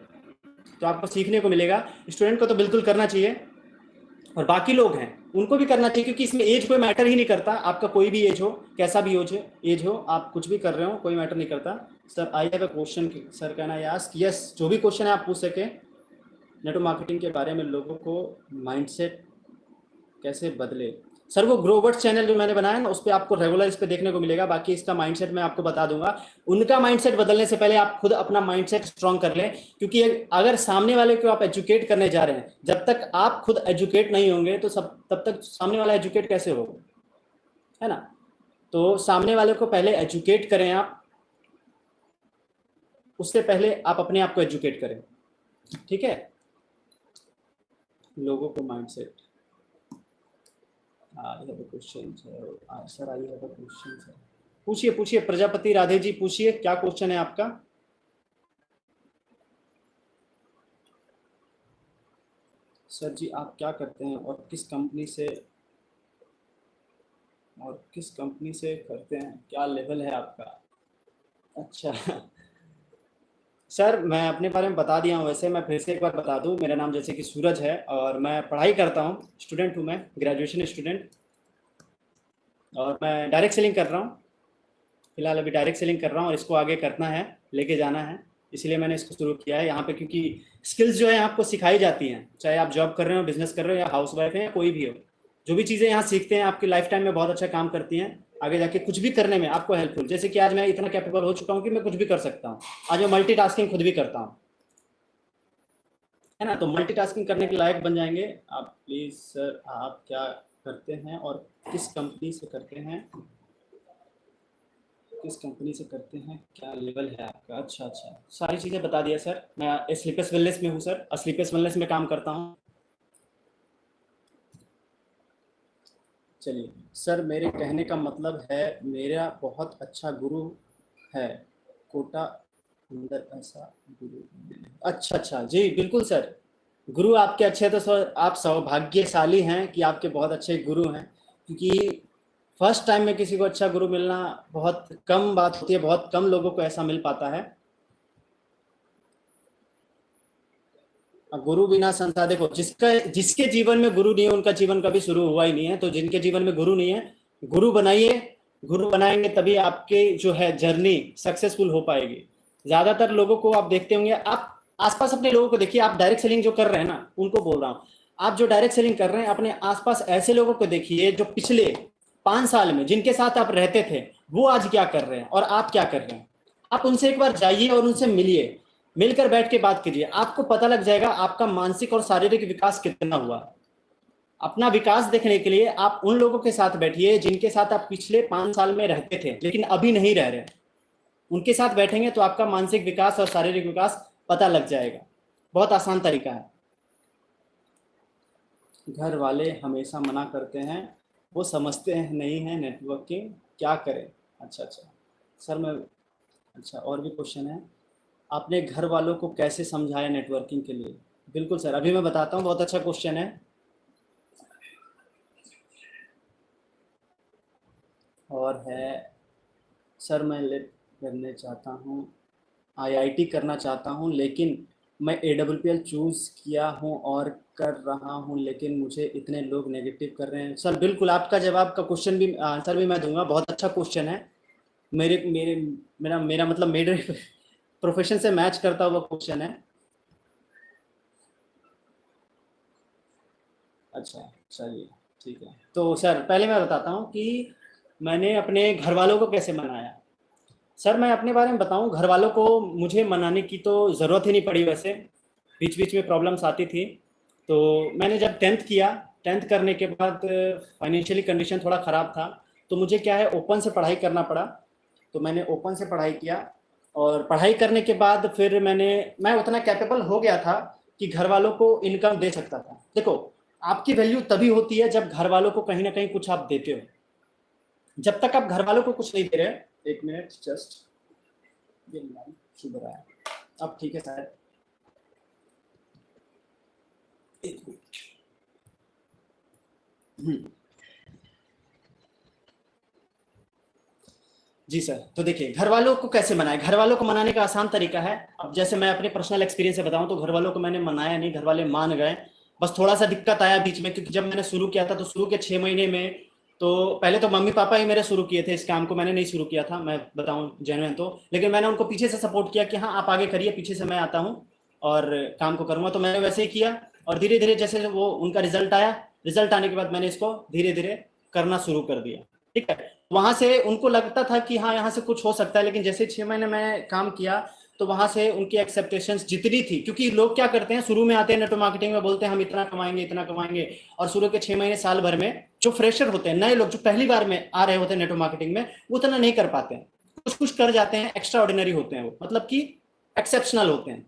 Speaker 1: तो आपको सीखने को मिलेगा। स्टूडेंट को तो बिल्कुल करना चाहिए, और बाकी लोग हैं उनको भी करना चाहिए, क्योंकि इसमें एज कोई मैटर ही नहीं करता। आपका कोई भी एज हो, कैसा भी एज हो, आप कुछ भी कर रहे हो, कोई मैटर नहीं करता। Sir I have a question, sir कहना यस यस, जो भी क्वेश्चन है आप पूछ सके। नेटवर्क मार्केटिंग के बारे में लोगों को माइंडसेट कैसे बदले? सर वो ग्रोवर्स चैनल जो मैंने बनाया ना, उस पर आपको रेगुलर इस पे देखने को मिलेगा। बाकी इसका माइंडसेट मैं आपको बता दूंगा। उनका माइंडसेट बदलने से पहले आप खुद अपना माइंडसेट स्ट्रांग कर लें, क्योंकि अगर सामने वाले को आप एजुकेट करने जा रहे हैं, जब तक आप खुद एजुकेट नहीं होंगे तो सब तब तक सामने वाला एजुकेट कैसे होगा, है ना। तो सामने वाले को पहले एजुकेट करें आप, उससे पहले आप अपने आप को एजुकेट करें। ठीक है, लोगों को mindset. I have a question sir, I have a question sir. पूछिए पूछिए प्रजापति राधे जी, पूछिए क्या क्वेश्चन है आपका। सर जी आप क्या करते हैं और किस कंपनी से करते हैं, क्या लेवल है आपका? अच्छा। सर मैं अपने बारे में बता दिया हूँ, वैसे मैं फिर से एक बार बता दूँ, मेरा नाम जैसे कि सूरज है, और मैं पढ़ाई करता हूँ, स्टूडेंट हूँ मैं, ग्रेजुएशन स्टूडेंट। और मैं डायरेक्ट सेलिंग कर रहा हूँ, फिलहाल अभी डायरेक्ट सेलिंग कर रहा हूँ, और इसको आगे करना है, लेके जाना है, इसलिए मैंने इसको शुरू किया है यहाँ पे। क्योंकि स्किल्स जो है आपको सिखाई जाती हैं, चाहे आप जॉब कर रहे हो, बिजनेस कर रहे हो, या हाउस वाइफ है, या कोई भी हो, जो भी चीज़ें यहाँ सीखते हैं आपकी लाइफ टाइम में बहुत अच्छा काम करती हैं, आगे जाके कुछ भी करने में आपको हेल्पफुल। जैसे कि आज मैं इतना कैपेबल हो चुका हूँ कि मैं कुछ भी कर सकता हूँ, आज मैं मल्टीटास्किंग खुद भी करता हूँ, है ना। तो मल्टीटास्किंग करने के लायक बन जाएंगे आप। प्लीज़ सर आप क्या करते हैं और किस कंपनी से करते हैं, किस कंपनी से करते हैं, क्या लेवल है आपका? अच्छा अच्छा, सारी चीज़ें बता दिया सर। मैं स्लीपर्स वेलनेस में हूँ सर, स्लीपर्स वेलनेस में काम करता हूँ। चलिए सर, मेरे कहने का मतलब है, मेरा बहुत अच्छा गुरु है, कोटा अंदर ऐसा गुरु। अच्छा अच्छा जी, बिल्कुल सर, गुरु आपके अच्छे, तो सर आप सौभाग्यशाली हैं कि आपके बहुत अच्छे गुरु हैं, क्योंकि फर्स्ट टाइम में किसी को अच्छा गुरु मिलना बहुत कम बात होती है, बहुत कम लोगों को ऐसा मिल पाता है। अब गुरु बिना संसार, देखो जिसके जीवन में गुरु नहीं है उनका जीवन कभी शुरू हुआ ही नहीं है। तो जिनके जीवन में गुरु नहीं है, गुरु बनाइए, गुरु बनाएंगे तभी आपके जो है जर्नी सक्सेसफुल हो पाएगी। ज्यादातर लोगों को आप देखते होंगे, आप आसपास अपने लोगों को देखिए, आप डायरेक्ट सेलिंग जो कर रहे हैं ना, उनको बोल रहा हूँ, आप जो डायरेक्ट सेलिंग कर रहे हैं अपने आसपास ऐसे लोगों को देखिए जो पिछले 5 साल में जिनके साथ आप रहते थे वो आज क्या कर रहे हैं और आप क्या कर रहे हैं। आप उनसे एक बार जाइए और उनसे मिलिए, मिलकर बैठ के बात कीजिए, आपको पता लग जाएगा आपका मानसिक और शारीरिक विकास कितना हुआ। अपना विकास देखने के लिए आप उन लोगों के साथ बैठिए जिनके साथ आप पिछले 5 साल में रहते थे लेकिन अभी नहीं रह रहे, उनके साथ बैठेंगे तो आपका मानसिक विकास और शारीरिक विकास पता लग जाएगा। बहुत आसान तरीका है। घर वाले हमेशा मना करते हैं, वो समझते हैं नहीं है नेटवर्किंग, क्या करें। अच्छा अच्छा सर, मैं अच्छा और भी क्वेश्चन है, आपने घर वालों को कैसे समझाया नेटवर्किंग के लिए। बिल्कुल सर, अभी मैं बताता हूँ, बहुत अच्छा क्वेश्चन है। और है सर, मैं लेट करने चाहता हूँ, आईआईटी करना चाहता हूँ, लेकिन मैं एडब्ल्यूपीएल चूज़ किया हूँ और कर रहा हूँ, लेकिन मुझे इतने लोग नेगेटिव कर रहे हैं। सर बिल्कुल, आपका जवाब का क्वेश्चन भी आंसर भी मैं दूंगा, बहुत अच्छा क्वेश्चन है। मेरे मेरे मेरा मेरा मतलब मेरे प्रोफेशन से मैच करता हुआ क्वेश्चन है। अच्छा चलिए ठीक है, तो सर पहले मैं बताता हूँ कि मैंने अपने घर वालों को कैसे मनाया। सर मैं अपने बारे में बताऊं, घर वालों को मुझे मनाने की तो ज़रूरत ही नहीं पड़ी वैसे, बीच बीच में प्रॉब्लम्स आती थी। तो मैंने जब 10th किया, 10th करने के बाद फाइनेंशियली कंडीशन थोड़ा ख़राब था, तो मुझे क्या है ओपन से पढ़ाई करना पड़ा। तो मैंने ओपन से पढ़ाई किया, और पढ़ाई करने के बाद फिर मैं उतना कैपेबल हो गया था कि घर वालों को इनकम दे सकता था। देखो, आपकी वैल्यू तभी होती है जब घर वालों को कहीं ना कहीं कुछ आप देते हो। जब तक आप घर वालों को कुछ नहीं दे रहे, एक मिनट जस्ट, ये लाइन शुभ रहा है, अब ठीक है शायद, एक मिनट। जी सर, तो देखिए घर वालों को कैसे मनाए। घर वालों को मनाने का आसान तरीका है, अब जैसे मैं अपने पर्सनल एक्सपीरियंस से बताऊं तो घर वालों को मैंने मनाया नहीं, घर वाले मान गए। बस थोड़ा सा दिक्कत आया बीच में, क्योंकि जब मैंने शुरू किया था तो शुरू के 6 महीने में, तो पहले तो मम्मी पापा ही मेरे शुरू किए थे इस काम को, मैंने नहीं शुरू किया था, मैं बताऊं जेन्युइन तो। लेकिन मैंने उनको पीछे से सपोर्ट किया कि हाँ आप आगे करिए, पीछे से मैं आता हूँ और काम को करूँगा। तो मैंने वैसे ही किया, और धीरे धीरे जैसे वो उनका रिजल्ट आया, रिजल्ट आने के बाद मैंने इसको धीरे धीरे करना शुरू कर दिया। ठीक है, वहां से उनको लगता था कि हाँ यहाँ से कुछ हो सकता है, लेकिन जैसे 6 महीने मैं काम किया तो वहां से उनकी एक्सेप्टेशंस जितनी थी, क्योंकि लोग क्या करते हैं शुरू में आते हैं नेटवर्क मार्केटिंग में, बोलते हैं हम इतना कमाएंगे इतना कमाएंगे, और शुरू के 6 महीने साल भर में जो फ्रेशर होते हैं, नए लोग जो पहली बार में आ रहे होते हैं नेटवर्क मार्केटिंग में, वो उतना नहीं कर पाते हैं। कुछ कुछ कर जाते हैं, एक्स्ट्रा ऑर्डिनरी होते हैं वो, मतलब कि एक्सेप्शनल होते हैं।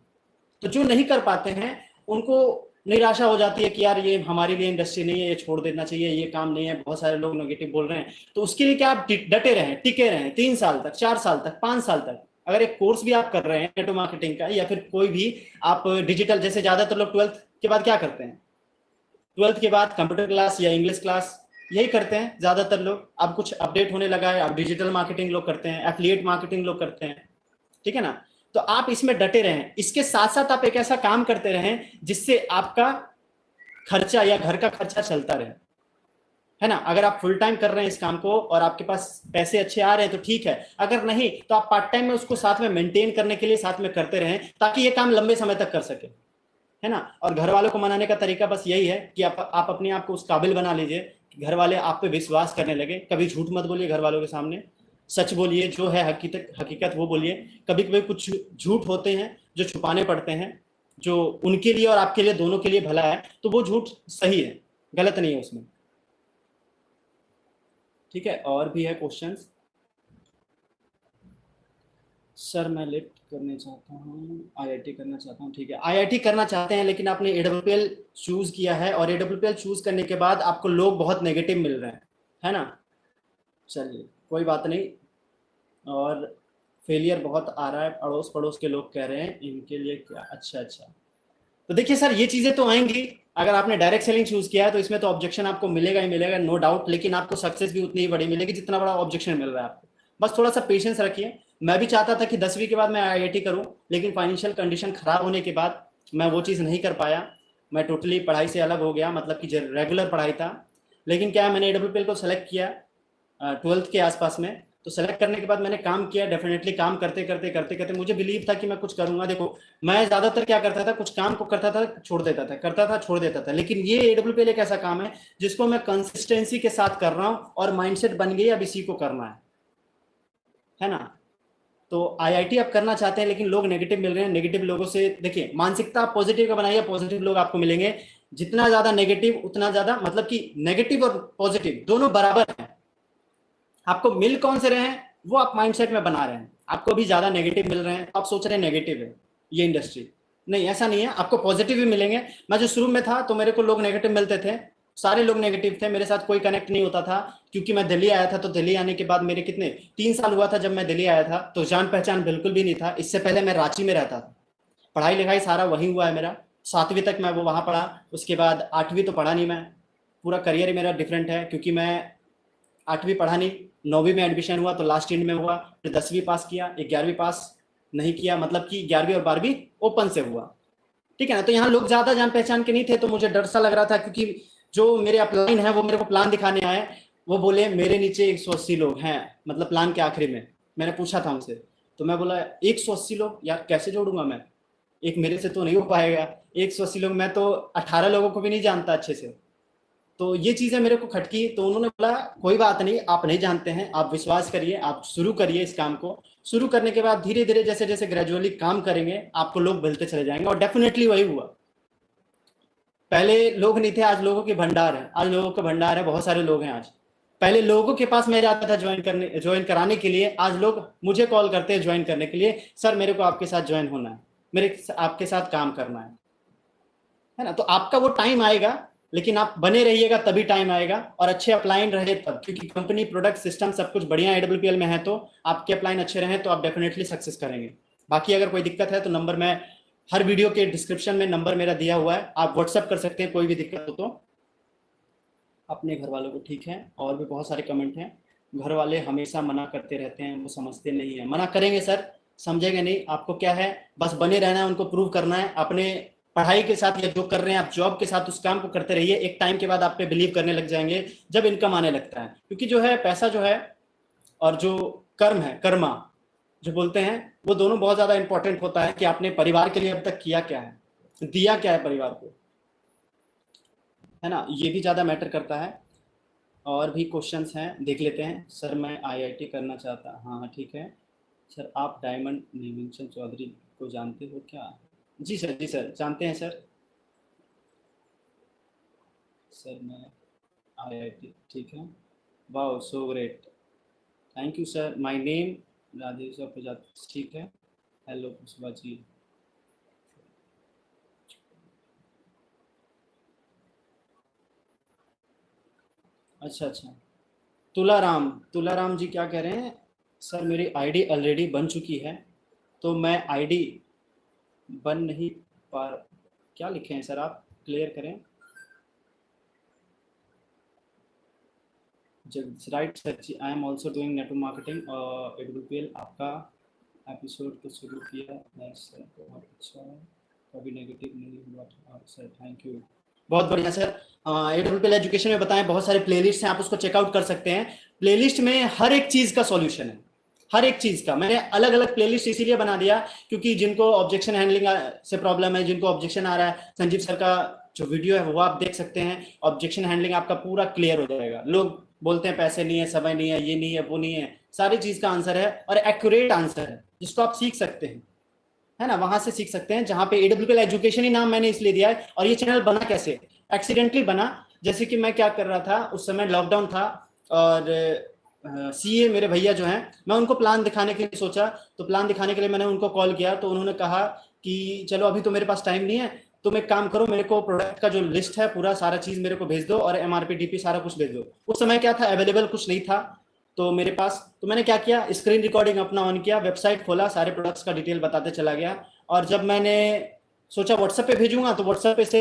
Speaker 1: तो जो नहीं कर पाते हैं उनको निराशा हो जाती है कि यार ये हमारे लिए इंडस्ट्री नहीं है, ये छोड़ देना चाहिए, ये काम नहीं है, बहुत सारे लोग नेगेटिव बोल रहे हैं। तो उसके लिए क्या, आप डटे रहें, टिके रहें, 3 साल तक, 4 साल तक, 5 साल तक। अगर एक कोर्स भी आप कर रहे हैं नेटवर्क मार्केटिंग का, या फिर कोई भी आप डिजिटल, जैसे ज्यादातर लोग 12th के बाद क्या करते हैं, 12th के बाद कंप्यूटर क्लास या इंग्लिश क्लास, यही करते हैं ज्यादातर लोग। अब कुछ अपडेट होने लगा है, अब डिजिटल मार्केटिंग लोग करते हैं, एफिलिएट मार्केटिंग लोग करते हैं। ठीक है ना, तो आप इसमें डटे रहें, इसके साथ साथ आप एक ऐसा काम करते रहें जिससे आपका खर्चा या घर का खर्चा चलता रहे, है ना। अगर आप फुल टाइम कर रहे हैं इस काम को और आपके पास पैसे अच्छे आ रहे हैं तो ठीक है, अगर नहीं तो आप पार्ट टाइम में उसको साथ में मेंटेन करने के लिए साथ में करते रहें, ताकि ये काम लंबे समय तक कर सके, है ना। और घर वालों को मनाने का तरीका बस यही है कि आप अपने आप को उस काबिल बना लीजिए कि घर वाले आप पे विश्वास करने लगे। कभी झूठ मत बोलिए घर वालों के सामने, सच बोलिए, जो है हकीकत हकीकत वो बोलिए। कभी कभी कुछ झूठ होते हैं जो छुपाने पड़ते हैं, जो उनके लिए और आपके लिए दोनों के लिए भला है, तो वो झूठ सही है, गलत नहीं है उसमें। ठीक है, और भी है क्वेश्चंस। सर मैं लिफ्ट करने चाहता हूँ, आईआईटी करना चाहता हूँ। ठीक है, आईआईटी करना चाहते हैं लेकिन आपने एडब्ल्यूपीएल चूज किया है, और एडब्ल्यूपीएल चूज करने के बाद आपको लोग बहुत नेगेटिव मिल रहे हैं, है ना। चलिए कोई बात नहीं, और फेलियर बहुत आ रहा है, अड़ोस पड़ोस के लोग कह रहे हैं, इनके लिए क्या। अच्छा अच्छा, तो देखिए सर ये चीजें तो आएंगी। अगर आपने डायरेक्ट सेलिंग चूज किया है तो इसमें तो ऑब्जेक्शन आपको मिलेगा ही मिलेगा, नो डाउट, लेकिन आपको सक्सेस भी उतनी ही बड़ी मिलेगी जितना बड़ा ऑब्जेक्शन मिल रहा है आपको। बस थोड़ा सा पेशेंस रखिए। मैं भी चाहता था कि 10वीं के बाद मैं आईआईटी करूं, लेकिन फाइनेंशियल कंडीशन खराब होने के बाद मैं वो चीज़ नहीं कर पाया। मैं टोटली पढ़ाई से अलग हो गया, मतलब कि रेगुलर पढ़ाई था। लेकिन क्या है, मैंने एडब्ल्यूपीएल को सेलेक्ट किया 12th के आसपास में, तो सेलेक्ट करने के बाद मैंने काम किया, डेफिनेटली काम करते करते करते करते मुझे बिलीव था कि मैं कुछ करूंगा। देखो मैं ज्यादातर क्या करता था, कुछ काम को करता था छोड़ देता था, करता था छोड़ देता था, लेकिन ये AWPL एक ऐसा काम है जिसको मैं कंसिस्टेंसी के साथ कर रहा हूँ और माइंडसेट बन गई अब इसी को करना है ना। तो IIT आप करना चाहते हैं लेकिन लोग नेगेटिव मिल रहे हैं, नेगेटिव लोगों से देखिए, मानसिकता आप पॉजिटिव का बनाइए, पॉजिटिव लोग आपको मिलेंगे। जितना ज्यादा नेगेटिव उतना ज्यादा, मतलब कि नेगेटिव और पॉजिटिव दोनों बराबर हैं। आपको मिल कौन से रहे हैं वो आप माइंडसेट में बना रहे हैं। आपको अभी ज्यादा नेगेटिव मिल रहे हैं, आप सोच रहे हैं नेगेटिव है ये इंडस्ट्री, नहीं ऐसा नहीं है, आपको पॉजिटिव भी मिलेंगे। मैं जो शुरू में था तो मेरे को लोग नेगेटिव मिलते थे, सारे लोग नेगेटिव थे, मेरे साथ कोई कनेक्ट नहीं होता था, क्योंकि मैं दिल्ली आया था। तो दिल्ली आने के बाद मेरे कितने 3 साल हुआ था जब मैं दिल्ली आया था, तो जान पहचान बिल्कुल भी नहीं था। इससे पहले मैं रांची में रहता था, पढ़ाई लिखाई सारा वहीं हुआ है मेरा, 7वीं तक मैं वो वहाँ पढ़ा, उसके बाद 8वीं तो पढ़ा नहीं मैं। पूरा करियर ही मेरा डिफरेंट है, क्योंकि मैं 8वीं पढ़ा नहीं, 9वीं में एडमिशन हुआ तो लास्ट ईयर में हुआ, फिर 10वीं पास किया, 11वीं पास नहीं किया, मतलब कि 11वीं और 12वीं ओपन से हुआ, ठीक है ना। तो यहाँ लोग ज्यादा जान पहचान के नहीं थे, तो मुझे डर सा लग रहा था, क्योंकि जो मेरे अपलाइन है वो मेरे को प्लान दिखाने आए, वो बोले मेरे नीचे 180 लोग हैं, मतलब प्लान के आखिरी में। मैंने पूछा था उनसे, तो मैं बोला 180 लोग यार कैसे जोड़ूंगा मैं, एक मेरे से तो नहीं हो पाएगा, 180 लोग, मैं तो 18 लोगों को भी नहीं जानता अच्छे से। तो ये चीजें मेरे को खटकी, तो उन्होंने बोला कोई बात नहीं, आप नहीं जानते हैं, आप विश्वास करिए, आप शुरू करिए इस काम को। शुरू करने के बाद धीरे धीरे जैसे जैसे ग्रेजुअली काम करेंगे आपको लोग मिलते चले जाएंगे, और डेफिनेटली वही हुआ। पहले लोग नहीं थे, आज लोगों के भंडार है, आज लोगों का भंडार है, बहुत सारे लोग हैं आज। पहले लोगों के पास मैं जाता था ज्वाइन कराने के लिए, आज लोग मुझे कॉल करते हैं ज्वाइन करने के लिए, सर मेरे को आपके साथ ज्वाइन होना है, मेरे आपके साथ काम करना है ना। तो आपका वो टाइम आएगा, लेकिन आप बने रहिएगा तभी टाइम आएगा, और अच्छे अपलाइन रहे तब, क्योंकि कंपनी प्रोडक्ट सिस्टम सब कुछ बढ़िया AWPL में है, तो आपके अपलाइन अच्छे रहे तो आप डेफिनेटली सक्सेस करेंगे। बाकी अगर कोई दिक्कत है तो नंबर मैं हर वीडियो के डिस्क्रिप्शन में नंबर मेरा दिया हुआ है, आप व्हाट्सअप कर सकते हैं कोई भी दिक्कत हो तो। अपने घर वालों को ठीक है, और भी बहुत सारे कमेंट हैं, घर वाले हमेशा मना करते रहते हैं, वो समझते नहीं है। मना करेंगे सर, समझेंगे नहीं, आपको क्या है, बस बने रहना है, उनको प्रूव करना है अपने पढ़ाई के साथ, या जो कर रहे हैं आप जॉब के साथ, उस काम को करते रहिए। एक टाइम के बाद आप पे बिलीव करने लग जाएंगे जब इनकम आने लगता है, क्योंकि जो है पैसा जो है और जो कर्म है, कर्मा जो बोलते हैं, वो दोनों बहुत ज्यादा इंपॉर्टेंट होता है, कि आपने परिवार के लिए अब तक किया क्या है, दिया क्या है परिवार को, है ना, ये भी ज्यादा मैटर करता है। और भी क्वेश्चंस हैं, देख लेते हैं। सर मैं IIT करना चाहता, हाँ ठीक है सर। आप डायमंड निमिंचन चौधरी को जानते हो क्या? जी सर, जी सर, जानते हैं सर। सर मैं IIT, ठीक है, wow so great, thank you sir. My name Rajesh Prajapati, ठीक है, हेलो पुष्पा जी। अच्छा अच्छा, तुलाराम, तुलाराम जी क्या कह रहे हैं? सर मेरी आईडी ऑलरेडी बन चुकी है, तो मैं आईडी बन नहीं पा, क्या लिखे हैं सर, आप क्लियर करें। राइट सर जी, I am also doing network marketing AWPL, आपका एपिसोड तो शुरू किया है सर, बहुत अच्छा है, कभी नेगेटिव नहीं हुआ था सर, थैंक यू, बहुत बढ़िया सर। AWPL एजुकेशन में बताएं, बहुत सारे प्लेलिस्ट हैं, आप उसको चेकआउट कर सकते हैं। प्लेलिस्ट में हर एक चीज का सॉल्यूशन है, हर एक चीज का। मैंने अलग अलग प्लेलिस्ट इसीलिए बना दिया, क्योंकि जिनको ऑब्जेक्शन हैंडलिंग से प्रॉब्लम है, जिनको ऑब्जेक्शन आ रहा है, संजीव सर का जो वीडियो है वो आप देख सकते हैं, ऑब्जेक्शन हैंडलिंग आपका पूरा क्लियर हो जाएगा। लोग बोलते हैं पैसे नहीं है, समय नहीं है, ये नहीं है, वो नहीं है, सारी चीज का आंसर है, और एक्यूरेट आंसर है, जिसको आप सीख सकते हैं, है ना, वहां से सीख सकते हैं, जहां पे AWPL एजुकेशन ही नाम मैंने इसलिए दिया है। और ये चैनल बना कैसे, एक्सीडेंटली बना। जैसे कि मैं क्या कर रहा था, उस समय लॉकडाउन था, और CA मेरे भैया जो हैं, मैं उनको प्लान दिखाने के लिए सोचा, तो प्लान दिखाने के लिए मैंने उनको कॉल किया, तो उन्होंने कहा कि चलो अभी तो मेरे पास टाइम नहीं है, तुम एक काम करो, मेरे को प्रोडक्ट का जो लिस्ट है पूरा सारा चीज मेरे को भेज दो, और MRP DP सारा कुछ भेज दो। उस समय क्या था, अवेलेबल कुछ नहीं था तो मेरे पास, तो मैंने क्या किया, स्क्रीन रिकॉर्डिंग अपना ऑन किया, वेबसाइट खोला, सारे प्रोडक्ट्स का डिटेल बताते चला गया, और जब मैंने सोचा व्हाट्सएप पे भेजूंगा, तो व्हाट्सएप पे से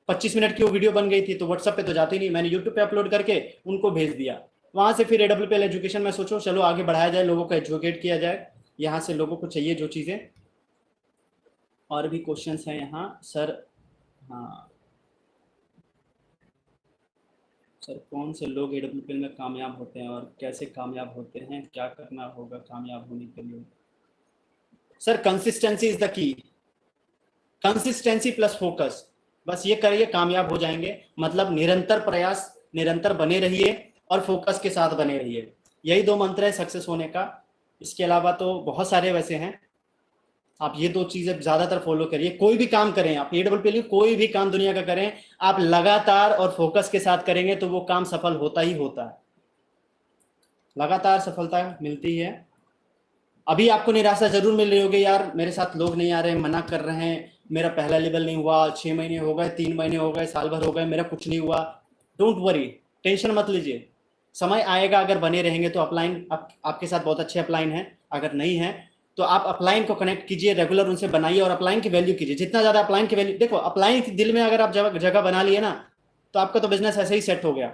Speaker 1: 25 मिनट की वो वीडियो बन गई थी, तो व्हाट्सएप पे तो जाती नहीं, मैंने यूट्यूब पे अपलोड करके उनको भेज दिया। वहां से फिर AWPL एजुकेशन में सोचो चलो आगे बढ़ाया जाए, लोगों को एजुकेट किया जाए, यहाँ से लोगों को चाहिए जो चीज़ें। और भी क्वेश्चंस हैं यहाँ सर, हाँ सर कौन से लोग एडब्ल्यूपीएल में कामयाब होते हैं और कैसे कामयाब होते हैं, क्या करना होगा कामयाब होने के लिए? Sir consistency is the key, consistency plus focus, बस ये करिए कामयाब हो जाएंगे। मतलब निरंतर प्रयास, निरंतर बने रहिए और फोकस के साथ बने रहिए, यही दो मंत्र है सक्सेस होने का। इसके अलावा तो बहुत सारे वैसे हैं, आप ये दो चीजें ज्यादातर फॉलो करिए। कोई भी काम करें आप, एडब्ल्यूपीएल कोई भी काम दुनिया का करें, आप लगातार और फोकस के साथ करेंगे तो वो काम सफल होता ही होता है, लगातार सफलता मिलती है। अभी आपको निराशा जरूर मिल रही होगी, यार मेरे साथ लोग नहीं आ रहे, मना कर रहे हैं, मेरा पहला लेवल नहीं हुआ, 6 महीने हो गए, 3 महीने हो गए, साल भर हो गए, मेरा कुछ नहीं हुआ। डोंट वरी, टेंशन मत लीजिए, समय आएगा। अगर बने रहेंगे तो अपलाइन आपके साथ बहुत अच्छे अपलाइन है, अगर नहीं है तो आप अपलाइन को कनेक्ट कीजिए, रेगुलर उनसे बनाइए और अपलाइन की वैल्यू कीजिए। जितना ज्यादा अपलाइन की वैल्यू, देखो अपलाइन के दिल में अगर आप जगह बना लिए ना, तो आपका तो बिजनेस ऐसे ही सेट हो गया।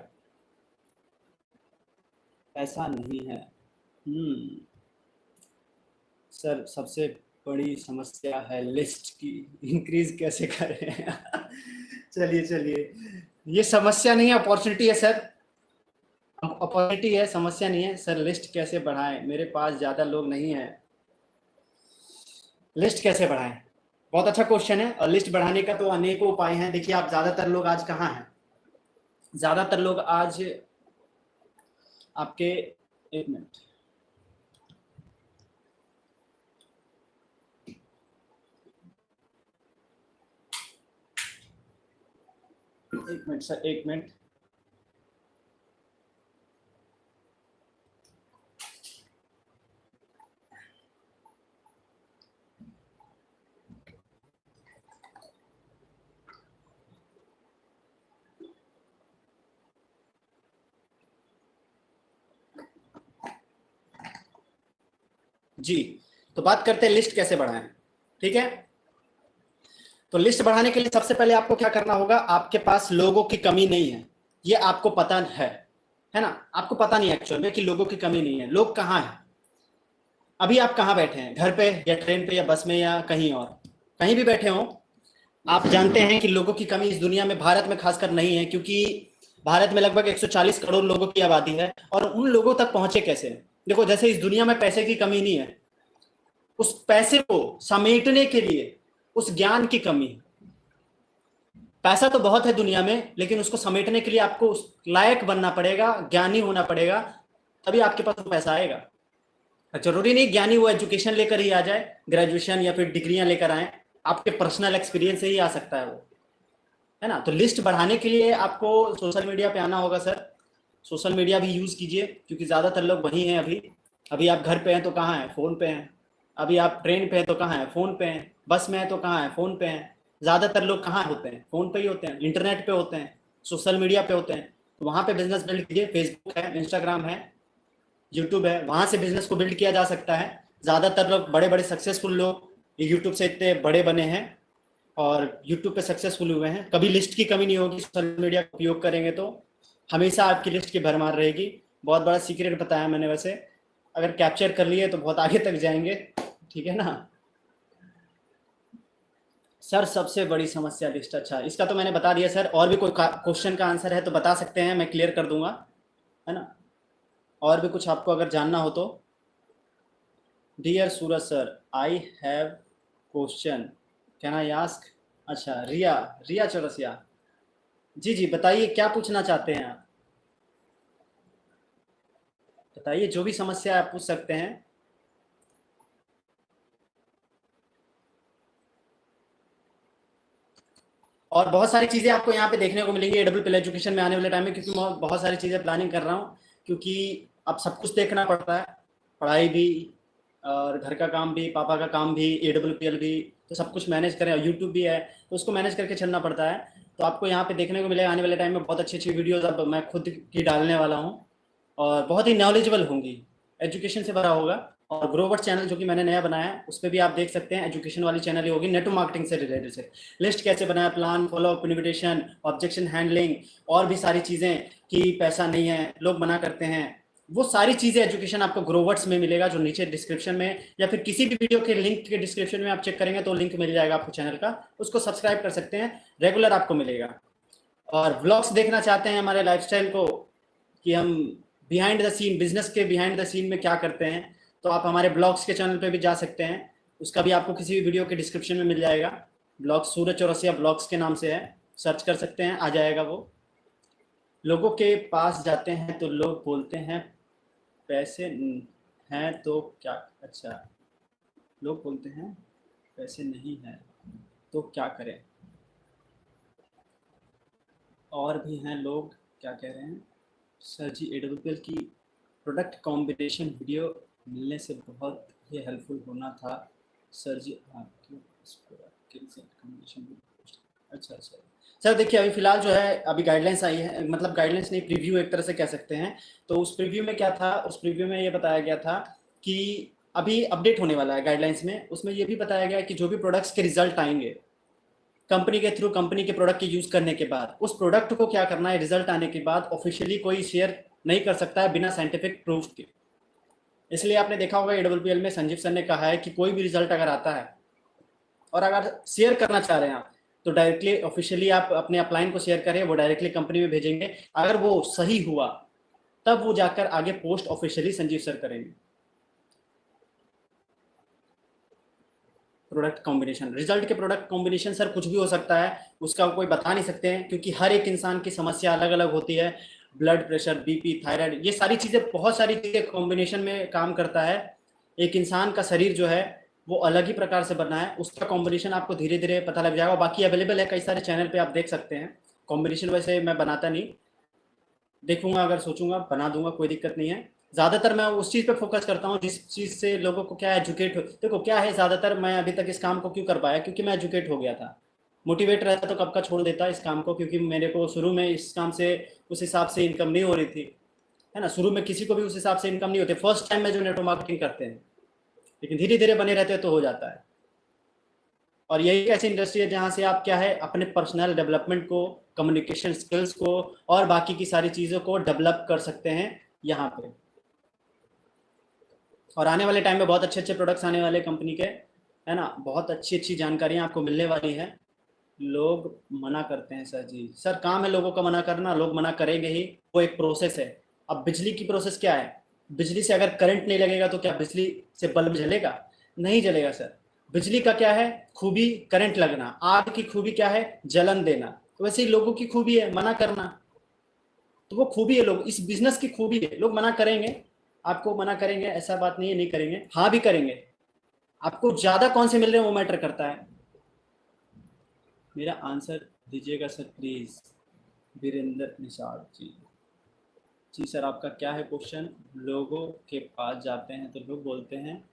Speaker 1: ऐसा नहीं है। सर सबसे बड़ी समस्या है लिस्ट की, इंक्रीज कैसे करें? चलिए चलिए, ये समस्या नहीं है, अपॉर्चुनिटी है सर, अपॉर्चुनिटी है, समस्या नहीं है सर। लिस्ट कैसे बढ़ाएं, मेरे पास ज़्यादा लोग नहीं है, लिस्ट कैसे बढ़ाएं? बहुत अच्छा क्वेश्चन है। और लिस्ट बढ़ाने का तो अनेकों उपाय हैं। देखिए आप ज़्यादातर लोग आज कहाँ हैं, ज़्यादातर लोग आज आपके, एक मिनट, एक मिनट सर, एक मिनट। जी, तो बात करते हैं लिस्ट कैसे बढ़ाएं। ठीक है, तो लिस्ट बढ़ाने के लिए सबसे पहले आपको क्या करना होगा, आपके पास लोगों की कमी नहीं है, ये आपको पता है ना, आपको पता नहीं एक्चुअल में कि लोगों की कमी नहीं है। लोग कहाँ हैं, अभी आप कहाँ बैठे हैं, घर पे या ट्रेन पे या बस में या कहीं और, कहीं भी बैठे हो, आप जानते हैं कि लोगों की कमी इस दुनिया में, भारत में खासकर नहीं है, क्योंकि भारत में लगभग 140 करोड़ लोगों की आबादी है। और उन लोगों तक पहुंचे कैसे? देखो जैसे इस दुनिया में पैसे की कमी नहीं है, उस पैसे को समेटने के लिए उस ज्ञान की कमी है। पैसा तो बहुत है दुनिया में, लेकिन उसको समेटने के लिए आपको उस लायक बनना पड़ेगा, ज्ञानी होना पड़ेगा, तभी आपके पास वो पैसा आएगा। जरूरी नहीं ज्ञानी वो एजुकेशन लेकर ही आ जाए, ग्रेजुएशन या फिर डिग्रियां लेकर आए, आपके पर्सनल एक्सपीरियंस से ही आ सकता है वो, है ना। तो लिस्ट बढ़ाने के लिए आपको सोशल मीडिया पे आना होगा सर, सोशल मीडिया भी यूज कीजिए, क्योंकि ज्यादातर लोग वही हैं अभी। अभी आप घर पे हैं तो कहाँ हैं, फोन पे हैं। अभी आप ट्रेन पे हैं तो कहाँ हैं, फोन पे हैं। बस में हैं तो कहाँ हैं, फोन पे हैं। ज्यादातर लोग कहाँ होते हैं, फोन पे ही होते हैं, इंटरनेट पे होते हैं, सोशल मीडिया पे होते हैं। तो वहाँ पे बिजनेस बिल्ड कीजिए, फेसबुक है, इंस्टाग्राम है, यूट्यूब है, वहाँ से बिजनेस को बिल्ड किया जा सकता है। ज़्यादातर लोग, बड़े बड़े सक्सेसफुल लोग यूट्यूब से इतने बड़े बने हैं और यूट्यूब पे सक्सेसफुल हुए हैं। कभी लिस्ट की कमी नहीं होगी, सोशल मीडिया का उपयोग करेंगे तो हमेशा आपकी लिस्ट की भरमार रहेगी। बहुत बड़ा सीक्रेट बताया मैंने वैसे, अगर कैप्चर कर लिए तो बहुत आगे तक जाएंगे, ठीक है ना। सर सबसे बड़ी समस्या लिस्ट, अच्छा इसका तो मैंने बता दिया सर। और भी कोई क्वेश्चन का आंसर है तो बता सकते हैं, मैं क्लियर कर दूंगा, है ना। और भी कुछ आपको अगर जानना हो तो। Dear Suraj sir, I have question, can I ask? अच्छा रिया, रिया चौरसिया, जी जी बताइए क्या पूछना चाहते हैं आप, बताइए जो भी समस्या आप पूछ सकते हैं। और बहुत सारी चीज़ें आपको यहाँ पे देखने को मिलेंगी एडब्ल्यूपीएल एजुकेशन में आने वाले टाइम में, क्योंकि मैं बहुत सारी चीज़ें प्लानिंग कर रहा हूँ, क्योंकि अब सब कुछ देखना पड़ता है, पढ़ाई भी और घर का काम भी, पापा का काम भी, एडब्ल्यूपीएल भी, तो सब कुछ मैनेज करें, और यूट्यूब भी है तो उसको मैनेज करके चलना पड़ता है। तो आपको यहाँ पे देखने को मिलेगा आने वाले टाइम में बहुत अच्छी अच्छी वीडियोज़ अब मैं खुद की डालने वाला हूँ, और बहुत ही नॉलेजेबल होंगी, एजुकेशन से भरा होगा। और ग्रोवर चैनल जो कि मैंने नया बनाया है उस पर भी आप देख सकते हैं, एजुकेशन वाली चैनल ही होगी, नेटवर्क मार्केटिंग से रिलेटेड से, लिस्ट कैसे बनाया, plan, follow up, invitation, objection handling, और भी सारी चीज़ें, कि पैसा नहीं है, लोग मना करते हैं, वो सारी चीज़ें एजुकेशन आपको ग्रोवर्ट्स में मिलेगा, जो नीचे डिस्क्रिप्शन में या फिर किसी भी वीडियो के लिंक के डिस्क्रिप्शन में आप चेक करेंगे तो लिंक मिल जाएगा आपको चैनल का, उसको सब्सक्राइब कर सकते हैं, रेगुलर आपको मिलेगा। और व्लॉग्स देखना चाहते हैं हमारे लाइफस्टाइल को कि हम बिहाइंड द सीन, बिजनेस के बिहाइंड द सीन में क्या करते हैं, तो आप हमारे ब्लॉग्स के चैनल पे भी जा सकते हैं। उसका भी आपको किसी भी वीडियो के डिस्क्रिप्शन में मिल जाएगा। ब्लॉग सूरज चौरसिया ब्लॉग्स के नाम से है, सर्च कर सकते हैं, आ जाएगा वो। लोगों के पास जाते हैं तो लोग बोलते हैं पैसे हैं तो क्या, अच्छा, लोग बोलते हैं पैसे नहीं हैं तो क्या करें। और भी हैं लोग, क्या कह रहे हैं सर जी, एडब्ल्यूपीएल की प्रोडक्ट कॉम्बिनेशन वीडियो मिलने से बहुत ही हेल्पफुल होना था सर जी, आपके कॉम्बिनेशन। अच्छा अच्छा सर, देखिए अभी फिलहाल जो है अभी गाइडलाइंस आई है, मतलब गाइडलाइंस नहीं, प्रीव्यू एक तरह से कह सकते हैं। तो उस प्रीव्यू में क्या था, उस प्रीव्यू में ये बताया गया था कि अभी अपडेट होने वाला है गाइडलाइंस में। उसमें ये भी बताया गया कि जो भी प्रोडक्ट्स के रिजल्ट आएंगे कंपनी के थ्रू, कंपनी के प्रोडक्ट के यूज करने के बाद, उस प्रोडक्ट को क्या करना है, रिजल्ट आने के बाद ऑफिशियली कोई शेयर नहीं कर सकता है बिना साइंटिफिक प्रूफ के। इसलिए आपने देखा होगा एडब्ल्यूपीएल में संजीव सर ने कहा है कि कोई भी रिजल्ट अगर आता है और अगर शेयर करना चाह रहे हैं आप, तो डायरेक्टली ऑफिशियली आप अपने अपलाइन को शेयर करें, वो डायरेक्टली कंपनी में भेजेंगे। अगर वो सही हुआ तब वो जाकर आगे पोस्ट ऑफिशियली संजीव सर करेंगे। प्रोडक्ट कॉम्बिनेशन, रिजल्ट के प्रोडक्ट कॉम्बिनेशन सर कुछ भी हो सकता है, उसका कोई बता नहीं सकते हैं, क्योंकि हर एक इंसान की समस्या अलग अलग होती है। ब्लड प्रेशर, बीपी, थायराइड, ये सारी चीज़ें, बहुत सारी चीज़ें कॉम्बिनेशन में काम करता है। एक इंसान का शरीर जो है वो अलग ही प्रकार से बना है, उसका कॉम्बिनेशन आपको धीरे धीरे पता लग जाएगा। बाकी अवेलेबल है कई सारे चैनल पे, आप देख सकते हैं। कॉम्बिनेशन वैसे मैं बनाता नहीं, देखूंगा, अगर सोचूंगा बना दूंगा, कोई दिक्कत नहीं है। ज़्यादातर मैं उस चीज़ पे फोकस करता हूँ जिस चीज़ से लोगों को क्या एजुकेट हो। देखो क्या है, ज़्यादातर मैं अभी तक इस काम को क्यों कर पाया, क्योंकि मैं एजुकेट हो गया था। मोटिवेट रहता तो कब का छोड़ देता इस काम को, क्योंकि मेरे को शुरू में इस काम से उस हिसाब से इनकम नहीं हो रही थी, है ना। शुरू में किसी को भी उस हिसाब से इनकम नहीं होती फर्स्ट टाइम में जो नेटवर्क मार्केटिंग करते हैं, लेकिन धीरे धीरे बने रहते हैं तो हो जाता है। और यही एक ऐसी इंडस्ट्री है जहाँ से आप क्या है, अपने पर्सनल डेवलपमेंट को, कम्युनिकेशन स्किल्स को और बाकी की सारी चीज़ों को डेवलप कर सकते हैं यहाँ पे। और आने वाले टाइम में बहुत अच्छे अच्छे प्रोडक्ट्स आने वाले कंपनी के, है ना, बहुत अच्छी अच्छी जानकारियाँ आपको मिलने वाली हैं। लोग मना करते हैं सर जी, सर काम है लोगों का मना करना, लोग मना करेंगे ही, वो एक प्रोसेस है। अब बिजली की प्रोसेस क्या है, बिजली से अगर करंट नहीं लगेगा तो क्या बिजली से बल्ब जलेगा? नहीं जलेगा सर। बिजली का क्या है खूबी, करंट लगना। आग की खूबी क्या है, जलन देना। तो वैसे ही लोगों की खूबी है मना करना, तो वो खूबी है, लोग इस बिजनेस की खूबी है, लोग मना करेंगे, आपको मना करेंगे, ऐसा बात नहीं है नहीं करेंगे, हाँ भी करेंगे। आपको ज्यादा कौन से मिल रहे हैं वो मैटर करता है। मेरा आंसर दीजिएगा सर प्लीज, वीरेंद्र निषाद जी। जी सर, आपका क्या है क्वेश्चन? लोगों के पास जाते हैं तो लोग बोलते हैं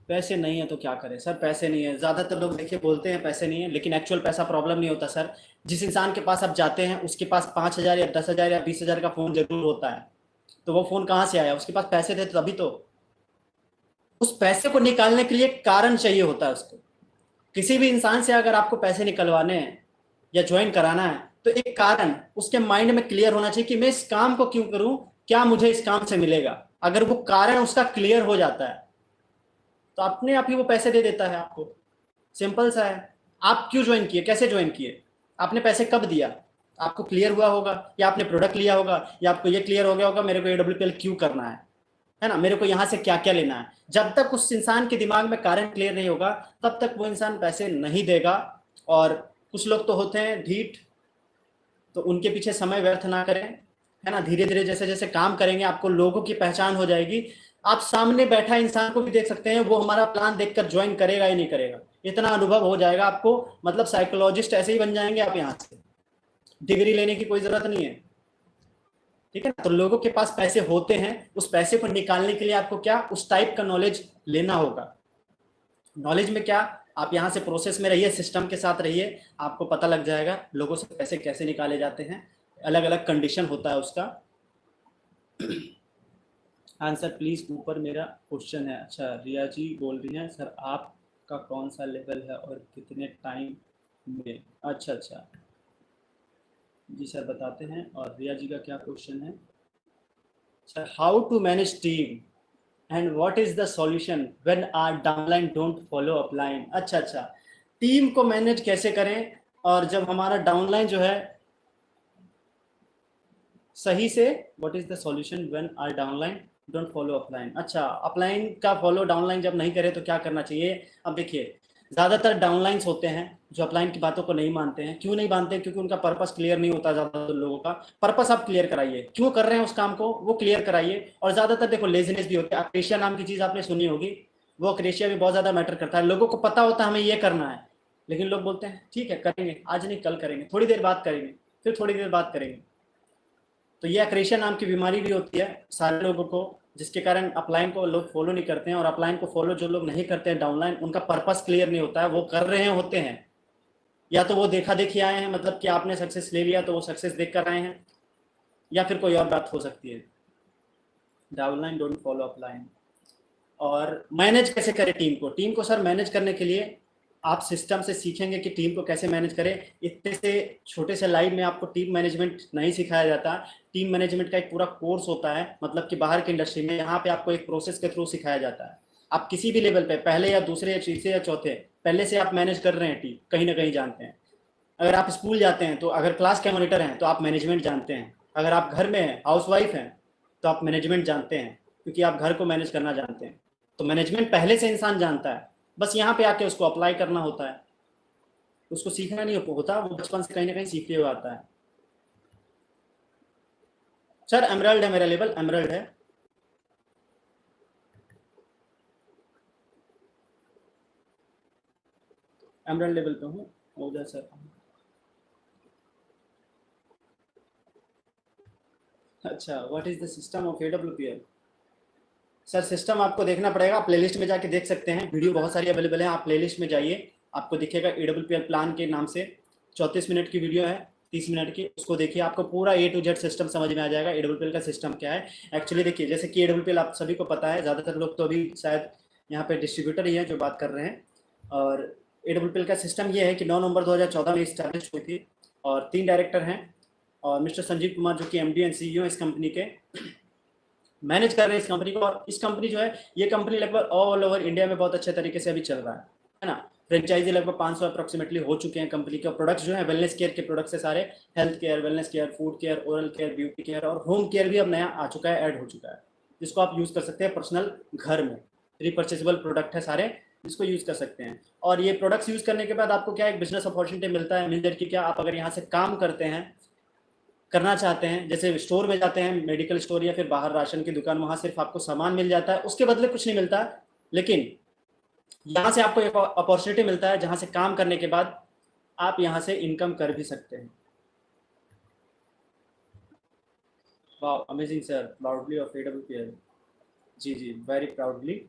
Speaker 1: पैसे नहीं है तो क्या करें। सर पैसे नहीं है, ज़्यादातर लोग देखिए बोलते हैं पैसे नहीं है, लेकिन एक्चुअल पैसा प्रॉब्लम नहीं होता सर। जिस इंसान के पास आप जाते हैं उसके पास 5,000 या 10,000 या 20,000 का फ़ोन जरूर होता है, तो वो फ़ोन कहाँ से आया? उसके पास पैसे थे तभी तो। उस पैसे को निकालने के लिए कारण चाहिए होता है उसको। किसी भी इंसान से अगर आपको पैसे निकलवाने हैं या ज्वाइन कराना है, तो एक कारण उसके माइंड में क्लियर होना चाहिए कि मैं इस काम को क्यों करूं, क्या मुझे इस काम से मिलेगा। अगर वो कारण उसका क्लियर हो जाता है तो अपने आप ही वो पैसे दे देता है आपको। सिंपल सा है। आप क्यों ज्वाइन किए, कैसे ज्वाइन किए, आपने पैसे कब दिया, आपको क्लियर हुआ होगा, या आपने प्रोडक्ट लिया होगा, या आपको ये क्लियर हो गया होगा मेरे को एडब्ल्यूपीएल क्यों करना है ना, मेरे को यहाँ से क्या क्या लेना है। जब तक उस इंसान के दिमाग में कारण क्लियर नहीं होगा तब तक वो इंसान पैसे नहीं देगा। और कुछ लोग तो होते हैं ढीठ, तो उनके पीछे समय व्यर्थ ना करें, है ना। धीरे धीरे जैसे जैसे काम करेंगे आपको लोगों की पहचान हो जाएगी। आप सामने बैठा इंसान को भी देख सकते हैं, वो हमारा प्लान देखकर ज्वाइन करेगा ही नहीं करेगा, इतना अनुभव हो जाएगा आपको। मतलब साइकोलॉजिस्ट ऐसे ही बन जाएंगे आप, यहाँ से डिग्री लेने की कोई जरूरत नहीं है, ठीक है ना। तो लोगों के पास पैसे होते हैं, उस पैसे को निकालने के लिए आपको क्या, उस टाइप का नॉलेज लेना होगा। नॉलेज में क्या, आप यहाँ से प्रोसेस में रहिए, सिस्टम के साथ रहिए, आपको पता लग जाएगा लोगों से पैसे कैसे निकाले जाते हैं। अलग अलग कंडीशन होता है उसका। आंसर प्लीज, ऊपर मेरा क्वेश्चन है। अच्छा, रिया जी बोल रही हैं सर आपका कौन सा लेवल है और कितने टाइम में? अच्छा अच्छा जी सर बताते हैं। और रिया जी का क्या क्वेश्चन है? Sir, how to manage team and what is the solution when our downline don't follow upline. अच्छा अच्छा, टीम को मैनेज कैसे करें और जब हमारा डाउनलाइन जो है सही से what is the solution when are downline don't follow upline. अच्छा, अपलाइन का फॉलो डाउनलाइन जब नहीं करे तो क्या करना चाहिए? अब देखिए, ज़्यादातर डाउनलाइंस होते हैं जो अपलाइन की बातों को नहीं मानते हैं। क्यों नहीं मानते? क्योंकि उनका पर्पस क्लियर नहीं होता। ज़्यादातर लोगों का पर्पस आप क्लियर कराइए, क्यों कर रहे हैं उस काम को वो क्लियर कराइए। और ज़्यादातर देखो लेजीनेस भी होती है। अक्रेशिया नाम की चीज़ आपने सुनी होगी, वो अक्रेशिया भी बहुत ज़्यादा मैटर करता है। लोगों को पता होता है हमें ये करना है, लेकिन लोग बोलते हैं ठीक है करेंगे, आज नहीं कल करेंगे, थोड़ी देर बाद करेंगे, फिर थोड़ी देर बाद करेंगे। तो ये अक्रेशिया नाम की बीमारी भी होती है सारे लोगों को, जिसके कारण अपलाइन को लोग फॉलो नहीं करते हैं। और अपलाइन को फॉलो जो लोग नहीं करते हैं डाउनलाइन, उनका पर्पस क्लियर नहीं होता है, वो कर रहे होते हैं या तो वो देखा देखी आए हैं, मतलब कि आपने सक्सेस ले लिया तो वो सक्सेस देख कर आए हैं, या फिर कोई और बात हो सकती है। Downline don't follow upline. और मैनेज कैसे करें टीम को? टीम को सर मैनेज करने के लिए आप सिस्टम से सीखेंगे कि टीम को कैसे मैनेज करें। इतने से छोटे से लाइव में आपको टीम मैनेजमेंट नहीं सिखाया जाता। टीम मैनेजमेंट का एक पूरा कोर्स होता है, मतलब कि बाहर की इंडस्ट्री में, यहाँ पे आपको एक प्रोसेस के थ्रू सिखाया जाता है। आप किसी भी लेवल पे, पहले या दूसरे या तीसरे या चौथे, पहले से आप मैनेज कर रहे हैं टीम, कहीं ना कहीं जानते हैं। अगर आप स्कूल जाते हैं तो अगर क्लास के मॉनिटर हैं तो आप मैनेजमेंट जानते हैं। अगर आप घर में हैं, हाउस वाइफ हैं, तो आप मैनेजमेंट जानते हैं, क्योंकि आप घर को मैनेज करना जानते हैं। तो मैनेजमेंट पहले से इंसान जानता है, बस यहाँ पे आके उसको अप्लाई करना होता है। उसको सीखना नहीं होता, वो बचपन से कहीं ना कहीं सीखे हुए आता है। सर एमराल्ड है मेरा लेवल, एमराल्ड है। एमराल्ड लेवल पे हूँ। हो गया सर। अच्छा, what is the system of AWPL? Sir system आपको देखना पड़ेगा, आप प्लेलिस्ट में जाके देख सकते हैं, वीडियो बहुत सारी अवेलेबल है। आप प्लेलिस्ट में जाइए, आपको दिखेगा AWPL प्लान के नाम से 34 मिनट की वीडियो है, 30 मिनट की, उसको देखिए, आपको पूरा A to Z सिस्टम समझ में आ जाएगा। AWPL का सिस्टम क्या है एक्चुअली। देखिए जैसे कि AWPL आप सभी को पता है, ज़्यादातर लोग तो अभी शायद यहाँ पे डिस्ट्रीब्यूटर ही हैं जो बात कर रहे हैं। और AWPL का सिस्टम ये है कि 9 नवंबर 2014 में इस्टेब्लिश हुई थी, और 3 डायरेक्टर हैं, और मिस्टर संजीव कुमार जो कि MD एंड CEO इस कंपनी के, मैनेज कर रहे हैं इस कंपनी को। और इस कंपनी जो है, ये कंपनी लगभग ऑल ओवर इंडिया में बहुत अच्छे तरीके से अभी चल रहा है ना। फ्रेंचाइजी लगभग 500 अप्रोक्सीमेटली हो चुके हैं कंपनी के। प्रोडक्ट्स जो है वेलनेस केयर के प्रोडक्ट्स है सारे, health care, wellness care, food care, oral care, beauty care, और होम केयर भी अब नया आ चुका है, ऐड हो चुका है, जिसको आप यूज़ कर सकते हैं पर्सनल घर में। रिपर्चेजेबल प्रोडक्ट है सारे, जिसको यूज़ कर सकते हैं। और ये प्रोडक्ट्स यूज़ करने के बाद आपको क्या एक बिजनेस अपॉर्चुनिटी मिलता है, मिल कि क्या आप अगर यहाँ से काम करते हैं, करना चाहते हैं, जैसे स्टोर में जाते हैं, मेडिकल स्टोर या फिर बाहर राशन की दुकान, वहाँ सिर्फ आपको सामान मिल जाता है, उसके बदले कुछ नहीं मिलता। लेकिन यहाँ से आपको एक अपॉर्चुनिटी मिलता है, जहाँ से काम करने के बाद आप यहाँ से इनकम कर भी सकते हैं। वाह, amazing sir, proudly of AWPL। जी जी, वेरी प्राउडली।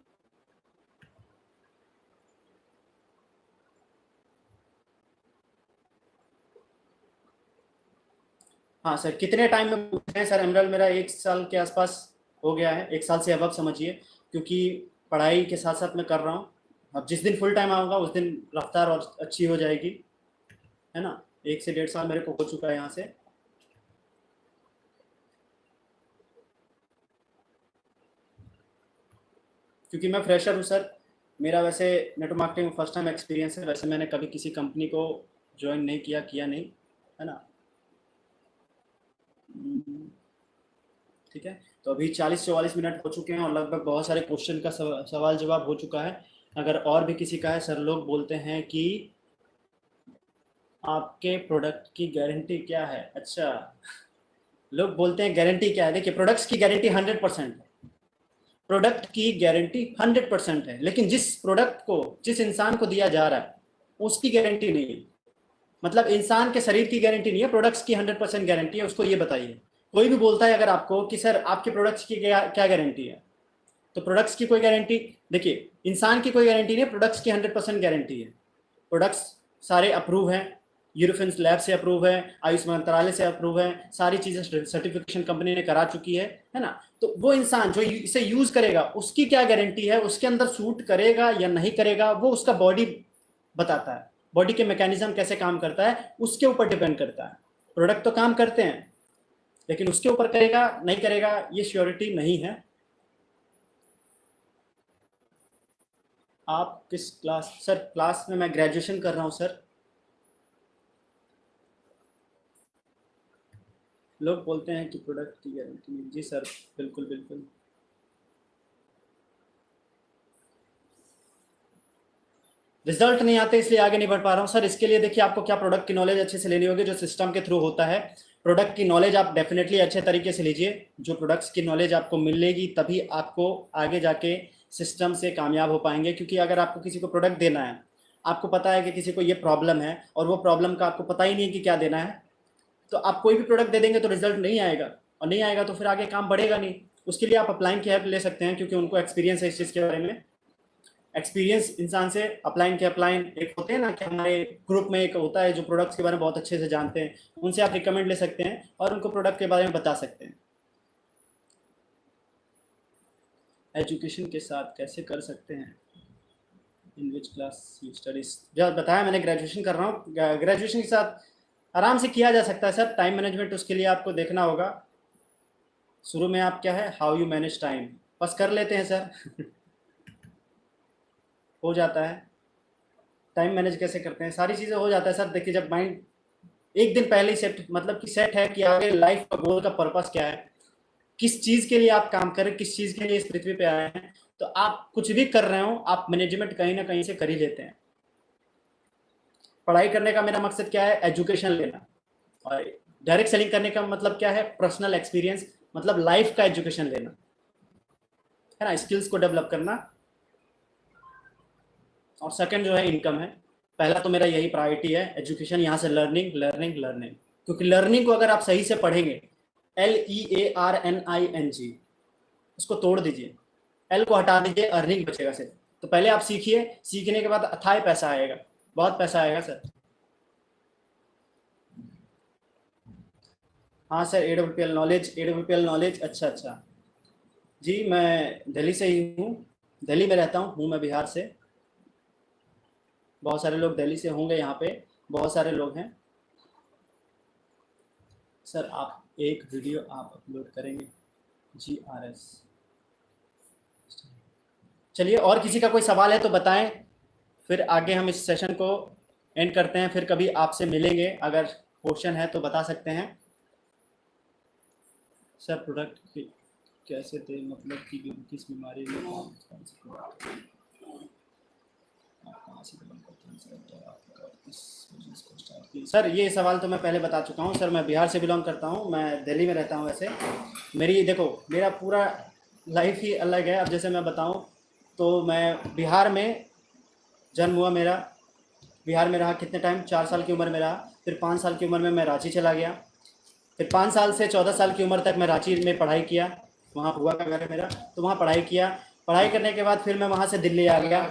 Speaker 1: हाँ सर, कितने टाइम में पूछे हैं सर? एमरल्ड मेरा 1 साल के आसपास हो गया है, 1 साल से अब समझिए, क्योंकि पढ़ाई के साथ साथ मैं कर रहा हूँ। अब जिस दिन फुल टाइम आऊँगा उस दिन रफ्तार और अच्छी हो जाएगी, है ना। 1 से 1.5 साल मेरे को हो चुका है यहाँ से। क्योंकि मैं फ्रेशर हूँ सर, मेरा वैसे नेटवर्क मार्केटिंग में फर्स्ट टाइम एक्सपीरियंस है। वैसे मैंने कभी किसी कंपनी को ज्वाइन नहीं किया, नहीं, है ना। ठीक है, तो अभी 40-44 मिनट हो चुके हैं, और लगभग बहुत सारे क्वेश्चन का सवाल जवाब हो चुका है। अगर और भी किसी का है, सर लोग बोलते हैं कि आपके प्रोडक्ट की गारंटी क्या है? अच्छा, लोग बोलते हैं गारंटी क्या है। देखिए, प्रोडक्ट्स की गारंटी 100% है, प्रोडक्ट की गारंटी 100% है, लेकिन जिस प्रोडक्ट को जिस इंसान को दिया जा रहा है उसकी गारंटी नहीं है। मतलब इंसान के शरीर की गारंटी नहीं है, प्रोडक्ट्स की 100% गारंटी है। उसको ये बताइए, कोई भी बोलता है अगर आपको कि सर आपके प्रोडक्ट्स की क्या गारंटी है, तो प्रोडक्ट्स की कोई गारंटी, देखिए इंसान की कोई गारंटी नहीं है, प्रोडक्ट्स की 100% गारंटी है। प्रोडक्ट्स सारे अप्रूव हैं, यूरोपियन लैब से अप्रूव है, आयुष मंत्रालय से अप्रूव है, सारी चीज़ें सर्टिफिकेशन कंपनी ने करा चुकी है ना। तो वो इंसान जो इसे यूज़ करेगा उसकी क्या गारंटी है, उसके अंदर सूट करेगा या नहीं करेगा, वो उसका बॉडी बताता है। बॉडी के मैकेनिज्म कैसे काम करता है उसके ऊपर डिपेंड करता है। प्रोडक्ट तो काम करते हैं, लेकिन उसके ऊपर करेगा नहीं करेगा ये श्योरिटी नहीं है। आप किस क्लास? सर क्लास में मैं ग्रेजुएशन कर रहा हूँ सर। लोग बोलते हैं कि प्रोडक्ट की गारंटी नहीं। जी सर, बिल्कुल बिल्कुल। रिजल्ट नहीं आते इसलिए आगे नहीं बढ़ पा रहा हूँ सर। इसके लिए देखिए, आपको क्या प्रोडक्ट की नॉलेज अच्छे से लेनी होगी, जो सिस्टम के थ्रू होता है। प्रोडक्ट की नॉलेज आप डेफिनेटली अच्छे तरीके से लीजिए। जो प्रोडक्ट्स की नॉलेज आपको मिलेगी तभी आपको आगे जाके सिस्टम से कामयाब हो पाएंगे। क्योंकि अगर आपको किसी को प्रोडक्ट देना है, आपको पता है कि किसी को ये प्रॉब्लम है और वो प्रॉब्लम का आपको पता ही नहीं है कि क्या देना है, तो आप कोई भी प्रोडक्ट दे देंगे तो रिजल्ट नहीं आएगा, और नहीं आएगा तो फिर आगे काम बढ़ेगा नहीं। उसके लिए आप अपलाइन की हेल्प ले सकते हैं, क्योंकि उनको एक्सपीरियंस है इस चीज़ के बारे में। एक्सपीरियंस इंसान से अपलाइन के अपलाइन एक होते हैं ना, कि हमारे ग्रुप में एक होता है जो प्रोडक्ट्स के बारे में बहुत अच्छे से जानते हैं, उनसे आप रिकमेंड ले सकते हैं और उनको प्रोडक्ट के बारे में बता सकते हैं। एजुकेशन के साथ कैसे कर सकते हैं, इन विच क्लास यू स्टडीज। जब बताया मैंने, ग्रेजुएशन कर रहा हूँ, ग्रेजुएशन के साथ आराम से किया जा सकता है सर। टाइम मैनेजमेंट उसके लिए आपको देखना होगा। शुरू में आप क्या है, हाउ यू मैनेज टाइम, बस कर लेते हैं सर। हो जाता है। टाइम मैनेज कैसे करते हैं, सारी चीज़ें हो जाता है सर। देखिए, जब माइंड एक दिन पहले ही सेट, मतलब कि सेट है कि आगे लाइफ का गोल का पर्पस क्या है, किस चीज़ के लिए आप काम करें, किस चीज़ के लिए इस पृथ्वी पे आए हैं, तो आप कुछ भी कर रहे हो, आप मैनेजमेंट कहीं ना कहीं से कर ही लेते हैं। पढ़ाई करने का मेरा मकसद क्या है, एजुकेशन लेना। और डायरेक्ट सेलिंग करने का मतलब क्या है, पर्सनल एक्सपीरियंस, मतलब लाइफ का एजुकेशन लेना है ना, स्किल्स को डेवलप करना। और सेकंड जो है, इनकम है। पहला तो मेरा यही प्रायोरिटी है, एजुकेशन, यहाँ से लर्निंग लर्निंग लर्निंग। क्योंकि लर्निंग को अगर आप सही से पढ़ेंगे, LEARNING, उसको तोड़ दीजिए, एल को हटा दीजिए, अर्निंग बचेगा सिर्फ। तो पहले आप सीखिए, सीखने के बाद अथाह पैसा आएगा, बहुत पैसा आएगा सर। हाँ sir, AWPL knowledge, AWPL knowledge, अच्छा अच्छा। जी, मैं दिल्ली से ही हूँ, दिल्ली में रहता हूँ मैं बिहार से। बहुत सारे लोग दिल्ली से होंगे यहाँ पे, बहुत सारे लोग हैं सर। आप एक वीडियो आप अपलोड करेंगे, GRS। चलिए, और किसी का कोई सवाल है तो बताएं, फिर आगे हम इस सेशन को एंड करते हैं। फिर कभी आपसे मिलेंगे, अगर क्वेश्चन है तो बता सकते हैं। सर प्रोडक्ट कैसे थे, मतलब कि किस बीमारी में सर, ये सवाल तो मैं पहले बता चुका हूँ सर। मैं बिहार से बिलोंग करता हूँ, मैं दिल्ली में रहता हूँ वैसे। मेरी देखो, मेरा पूरा लाइफ ही अलग है। अब जैसे मैं बताऊँ तो मैं बिहार में जन्म हुआ मेरा, बिहार में रहा कितने टाइम, 4 साल की उम्र में रहा। फिर 5 साल की उम्र में मैं रांची चला गया। फिर 5 साल से 14 साल की उम्र तक मैं रांची में पढ़ाई किया, वहाँ बुआ का घर है मेरा, तो वहाँ पढ़ाई किया। पढ़ाई करने के बाद फिर मैं वहाँ से दिल्ली आ गया।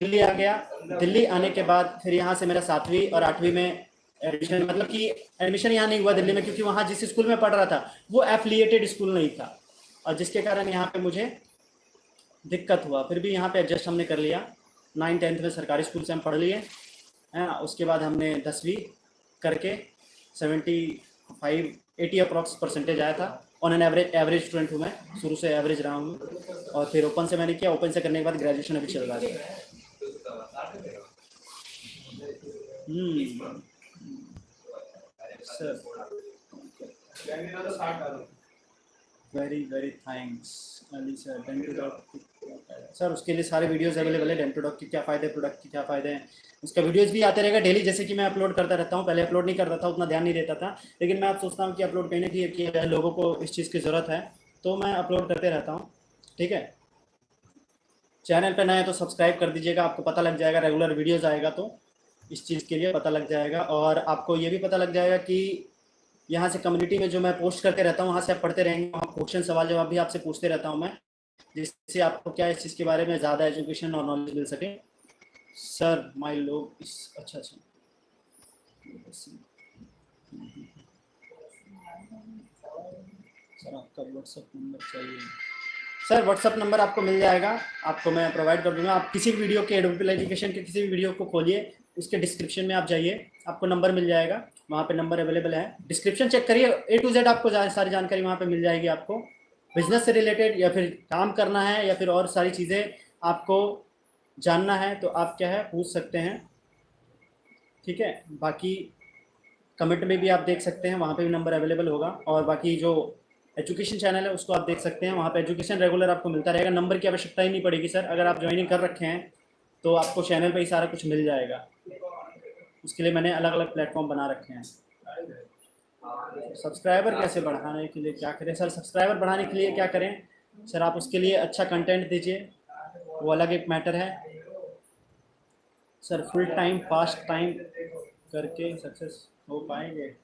Speaker 1: दिल्ली आ गया, दिल्ली आने के बाद फिर यहाँ से मेरा 7वीं और 8वीं में एडमिशन, मतलब कि एडमिशन यहाँ नहीं हुआ दिल्ली में, क्योंकि वहाँ जिस स्कूल में पढ़ रहा था वो एफिलिएटेड स्कूल नहीं था, और जिसके कारण यहाँ पे मुझे दिक्कत हुआ। फिर भी यहाँ पे एडजस्ट हमने कर लिया। 9th-10th में सरकारी स्कूल से हम पढ़ लिए है ना। उसके बाद हमने 10वीं करके 75-80 अप्रॉक्स परसेंटेज आया था। ऑन एन एवरेज स्टूडेंट हूँ मैं, शुरू से एवरेज रहा हूँ। और फिर ओपन से मैंने किया, ओपन से करने के बाद ग्रेजुएशन अभी चल रहा है। Sir, very very thanks Ali sir. Dentodoc sir, उसके लिए सारे वीडियोस अवेलेबल है। डेंटोडॉक के क्या फ़ायदे, प्रोडक्ट के क्या फ़ायदे हैं, उसका वीडियोस भी आते रहेगा डेली। जैसे कि मैं अपलोड करता रहता हूँ, पहले अपलोड नहीं करता था, उतना ध्यान नहीं देता था, लेकिन मैं अब सोचता हूँ कि अपलोड करने की कि लोगों को इस चीज़ की ज़रूरत है, तो मैं अपलोड करते रहता हूँ। ठीक है, चैनल पे नए तो सब्सक्राइब कर दीजिएगा, आपको पता लग जाएगा, रेगुलर वीडियोज़ आएगा तो इस चीज़ के लिए पता लग जाएगा। और आपको ये भी पता लग जाएगा कि यहाँ से कम्युनिटी में जो मैं पोस्ट करते रहता हूँ, वहाँ से आप पढ़ते रहेंगे, वहाँ क्वेश्चन सवाल जवाब भी आपसे पूछते रहता हूँ मैं, जिससे आपको क्या इस चीज़ के बारे में ज़्यादा एजुकेशन और नॉलेज मिल सके। सर माई लोग इस, अच्छा अच्छा, सर आपका व्हाट्सअप नंबर चाहिए। सर व्हाट्सअप नंबर आपको मिल जाएगा, आपको मैं प्रोवाइड कर दूंगा। आप किसी भी वीडियो के, एडोबियल एजुकेशन के किसी भी वीडियो को खोलिए, उसके डिस्क्रिप्शन में आप जाइए, आपको नंबर मिल जाएगा, वहाँ पे नंबर अवेलेबल है। डिस्क्रिप्शन चेक करिए, A to Z आपको सारी जानकारी वहाँ पे मिल जाएगी। आपको बिजनेस से रिलेटेड या फिर काम करना है या फिर और सारी चीज़ें आपको जानना है तो आप क्या है पूछ सकते हैं। ठीक है, बाकी कमेंट में भी आप देख सकते हैं, वहाँ पे भी नंबर अवेलेबल होगा। और बाकी जो एजुकेशन चैनल है उसको आप देख सकते हैं, वहाँ पे एजुकेशन रेगुलर आपको मिलता रहेगा। नंबर की आवश्यकता ही नहीं पड़ेगी सर, अगर आप ज्वाइनिंग कर रखे हैं तो आपको चैनल पे ही सारा कुछ मिल जाएगा। उसके लिए मैंने अलग अलग प्लेटफॉर्म बना रखे हैं। सब्सक्राइबर कैसे बढ़ाने के लिए क्या करें सर? सब्सक्राइबर बढ़ाने के लिए क्या करें सर? आप उसके लिए अच्छा कंटेंट दीजिए, वो अलग एक मैटर है sir. Full time fast time करके सक्सेस हो पाएंगे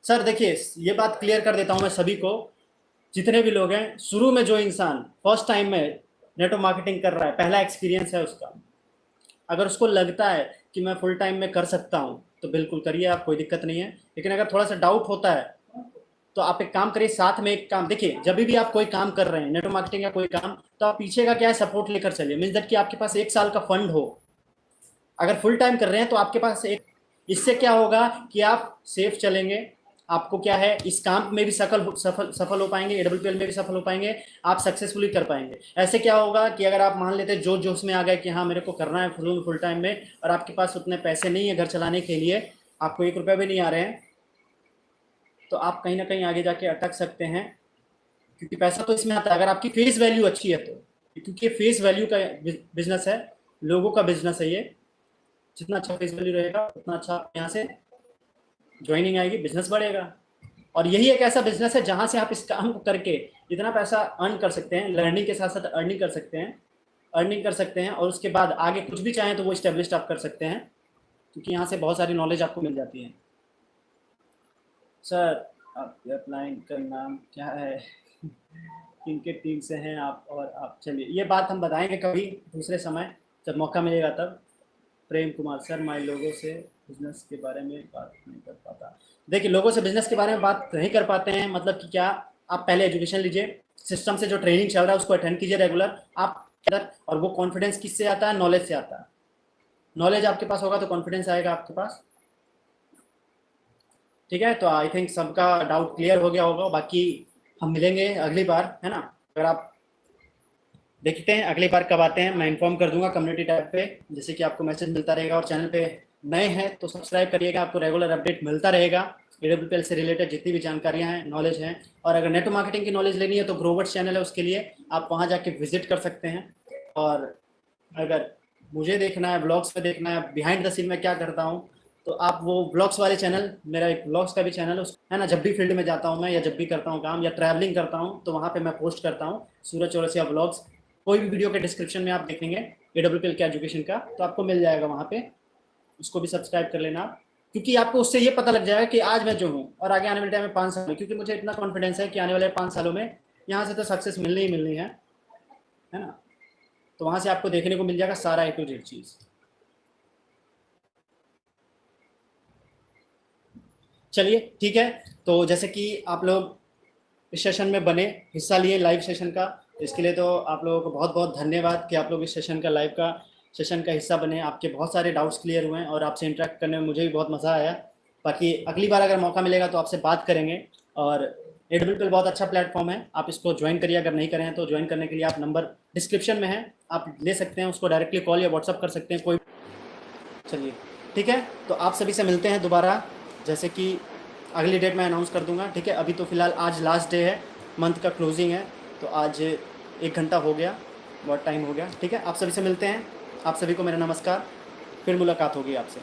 Speaker 1: सर? देखिए, ये बात क्लियर कर देता हूँ मैं सभी को, जितने भी लोग हैं, शुरू में जो इंसान फर्स्ट टाइम में नेटवर्क मार्केटिंग कर रहा है, पहला एक्सपीरियंस है उसका, अगर उसको लगता है कि मैं फुल टाइम में कर सकता हूँ तो बिल्कुल करिए आप, कोई दिक्कत नहीं है। लेकिन अगर थोड़ा सा डाउट होता है तो आप एक काम करिए, साथ में एक काम देखिए, जब भी आप कोई काम कर रहे हैं नेटवर्क मार्केटिंग का कोई काम, तो आप पीछे का क्या है सपोर्ट लेकर चलिए। मीन्स दैट कि आपके पास 1 साल का फंड हो। अगर फुल टाइम कर रहे हैं तो आपके पास एक, इससे क्या होगा कि आप सेफ चलेंगे, आपको क्या है इस काम में भी सफल हो पाएंगे, एडब्ल्यूपीएल में भी सफल हो पाएंगे, आप सक्सेसफुली कर पाएंगे। ऐसे क्या होगा कि अगर आप मान लेते जोश में आ गए कि हाँ मेरे को करना है फुल टाइम में, और आपके पास उतने पैसे नहीं है घर चलाने के लिए, आपको 1 रुपया भी नहीं आ रहे हैं, तो आप कहीं ना कहीं आगे जाके अटक सकते हैं। क्योंकि पैसा तो इसमें आता है अगर आपकी फेस वैल्यू अच्छी है तो, क्योंकि ये फेस वैल्यू का बिजनेस है, लोगों का बिजनेस है ये। जितना अच्छा फेस वैल्यू रहेगा उतना अच्छा यहाँ से ज्वाइनिंग आएगी, बिजनेस बढ़ेगा। और यही एक ऐसा बिजनेस है जहां से आप इस काम को करके इतना पैसा अर्न कर सकते हैं, लर्निंग के साथ साथ अर्निंग कर सकते हैं, और उसके बाद आगे कुछ भी चाहें तो वो इस्टेब्लिश आप कर सकते हैं, क्योंकि यहाँ से बहुत सारी नॉलेज आपको मिल जाती है। सर आपके अपलाइन का नाम क्या है? किनके टीम से हैं आप? और आप, चलिए ये बात हम बताएंगे कभी दूसरे समय जब मौका मिलेगा तब। प्रेम कुमार सर, मैं लोगों से बिजनेस के बारे में बात नहीं कर पाता। देखिए, लोगों से बिजनेस के बारे में बात नहीं कर पाते हैं मतलब कि क्या, आप पहले एजुकेशन लीजिए, सिस्टम से जो ट्रेनिंग चल रहा है उसको अटेंड कीजिए रेगुलर आप। और वो कॉन्फिडेंस किससे आता है? नॉलेज से आता है। नॉलेज आपके पास होगा तो कॉन्फिडेंस आएगा आपके पास। ठीक है, तो आई थिंक सबका डाउट क्लियर हो गया होगा। बाकी हम मिलेंगे अगली बार, है ना? अगर आप देखते हैं अगली बार कब आते हैं, मैं इन्फॉर्म कर दूंगा कम्युनिटी टैब पे, जैसे कि आपको मैसेज मिलता रहेगा। और चैनल पे नए हैं तो सब्सक्राइब करिएगा, आपको रेगुलर अपडेट मिलता रहेगा एडब्ल्यूपीएल से रिलेटेड जितनी भी जानकारियां हैं, नॉलेज हैं। और अगर नेटवर्क मार्केटिंग की नॉलेज लेनी है तो ग्रोवर्स चैनल है, उसके लिए आप वहाँ जाके विजिट कर सकते हैं। और अगर मुझे देखना है, ब्लॉग्स में देखना है बिहाइंड द सीन में क्या करता हूँ, तो आप वो ब्लॉग्स वाले चैनल, मेरा एक ब्लॉग्स का भी चैनल है ना, जब भी फील्ड में जाता हूँ मैं, या जब भी करता हूँ काम या ट्रैवलिंग करता हूँ तो वहाँ पे मैं पोस्ट करता हूँ सूरज चौरसिया ब्लॉग्स। कोई भी वीडियो के डिस्क्रिप्शन में आप देखेंगे एडब्ल्यूपीएल के एजुकेशन का, तो आपको मिल जाएगा वहाँ पे, उसको भी सब्सक्राइब कर लेना आप। क्योंकि आपको उससे ये पता लग जाएगा कि आज मैं जो हूँ और आगे आने वाले टाइम में 5 साल में, क्योंकि मुझे इतना कॉन्फिडेंस है कि आने वाले 5 सालों में यहाँ से तो सक्सेस मिलनी ही मिलनी है ना? तो वहाँ से आपको देखने को मिल जाएगा सारा A to Z चीज़। चलिए ठीक है, तो जैसे कि आप लोग इस सेशन में बने, हिस्सा लिए लाइव सेशन का, इसके लिए तो आप लोगों को बहुत बहुत धन्यवाद कि आप लोग इस सेशन का, लाइव का सेशन का हिस्सा बने। आपके बहुत सारे डाउट्स क्लियर हुए हैं और आपसे इंटरेक्ट करने में मुझे भी बहुत मज़ा आया। बाकी अगली बार अगर मौका मिलेगा तो आपसे बात करेंगे। और एडब्ल्यूपीएल बहुत अच्छा प्लेटफॉर्म है, आप इसको ज्वाइन करिए। अगर नहीं करें हैं तो ज्वाइन करने के लिए आप नंबर डिस्क्रिप्शन में है, आप ले सकते हैं, उसको डायरेक्टली कॉल या व्हाट्सअप कर सकते हैं कोई। चलिए ठीक है, तो आप सभी से मिलते हैं दोबारा, जैसे कि अगली डेट मैं अनाउंस कर दूंगा। ठीक है, अभी तो फ़िलहाल आज लास्ट डे है, मंथ का क्लोजिंग है, तो आज 1 घंटा हो गया, बहुत टाइम हो गया। ठीक है, आप सभी से मिलते हैं, आप सभी को मेरा नमस्कार, फिर मुलाकात होगी आपसे।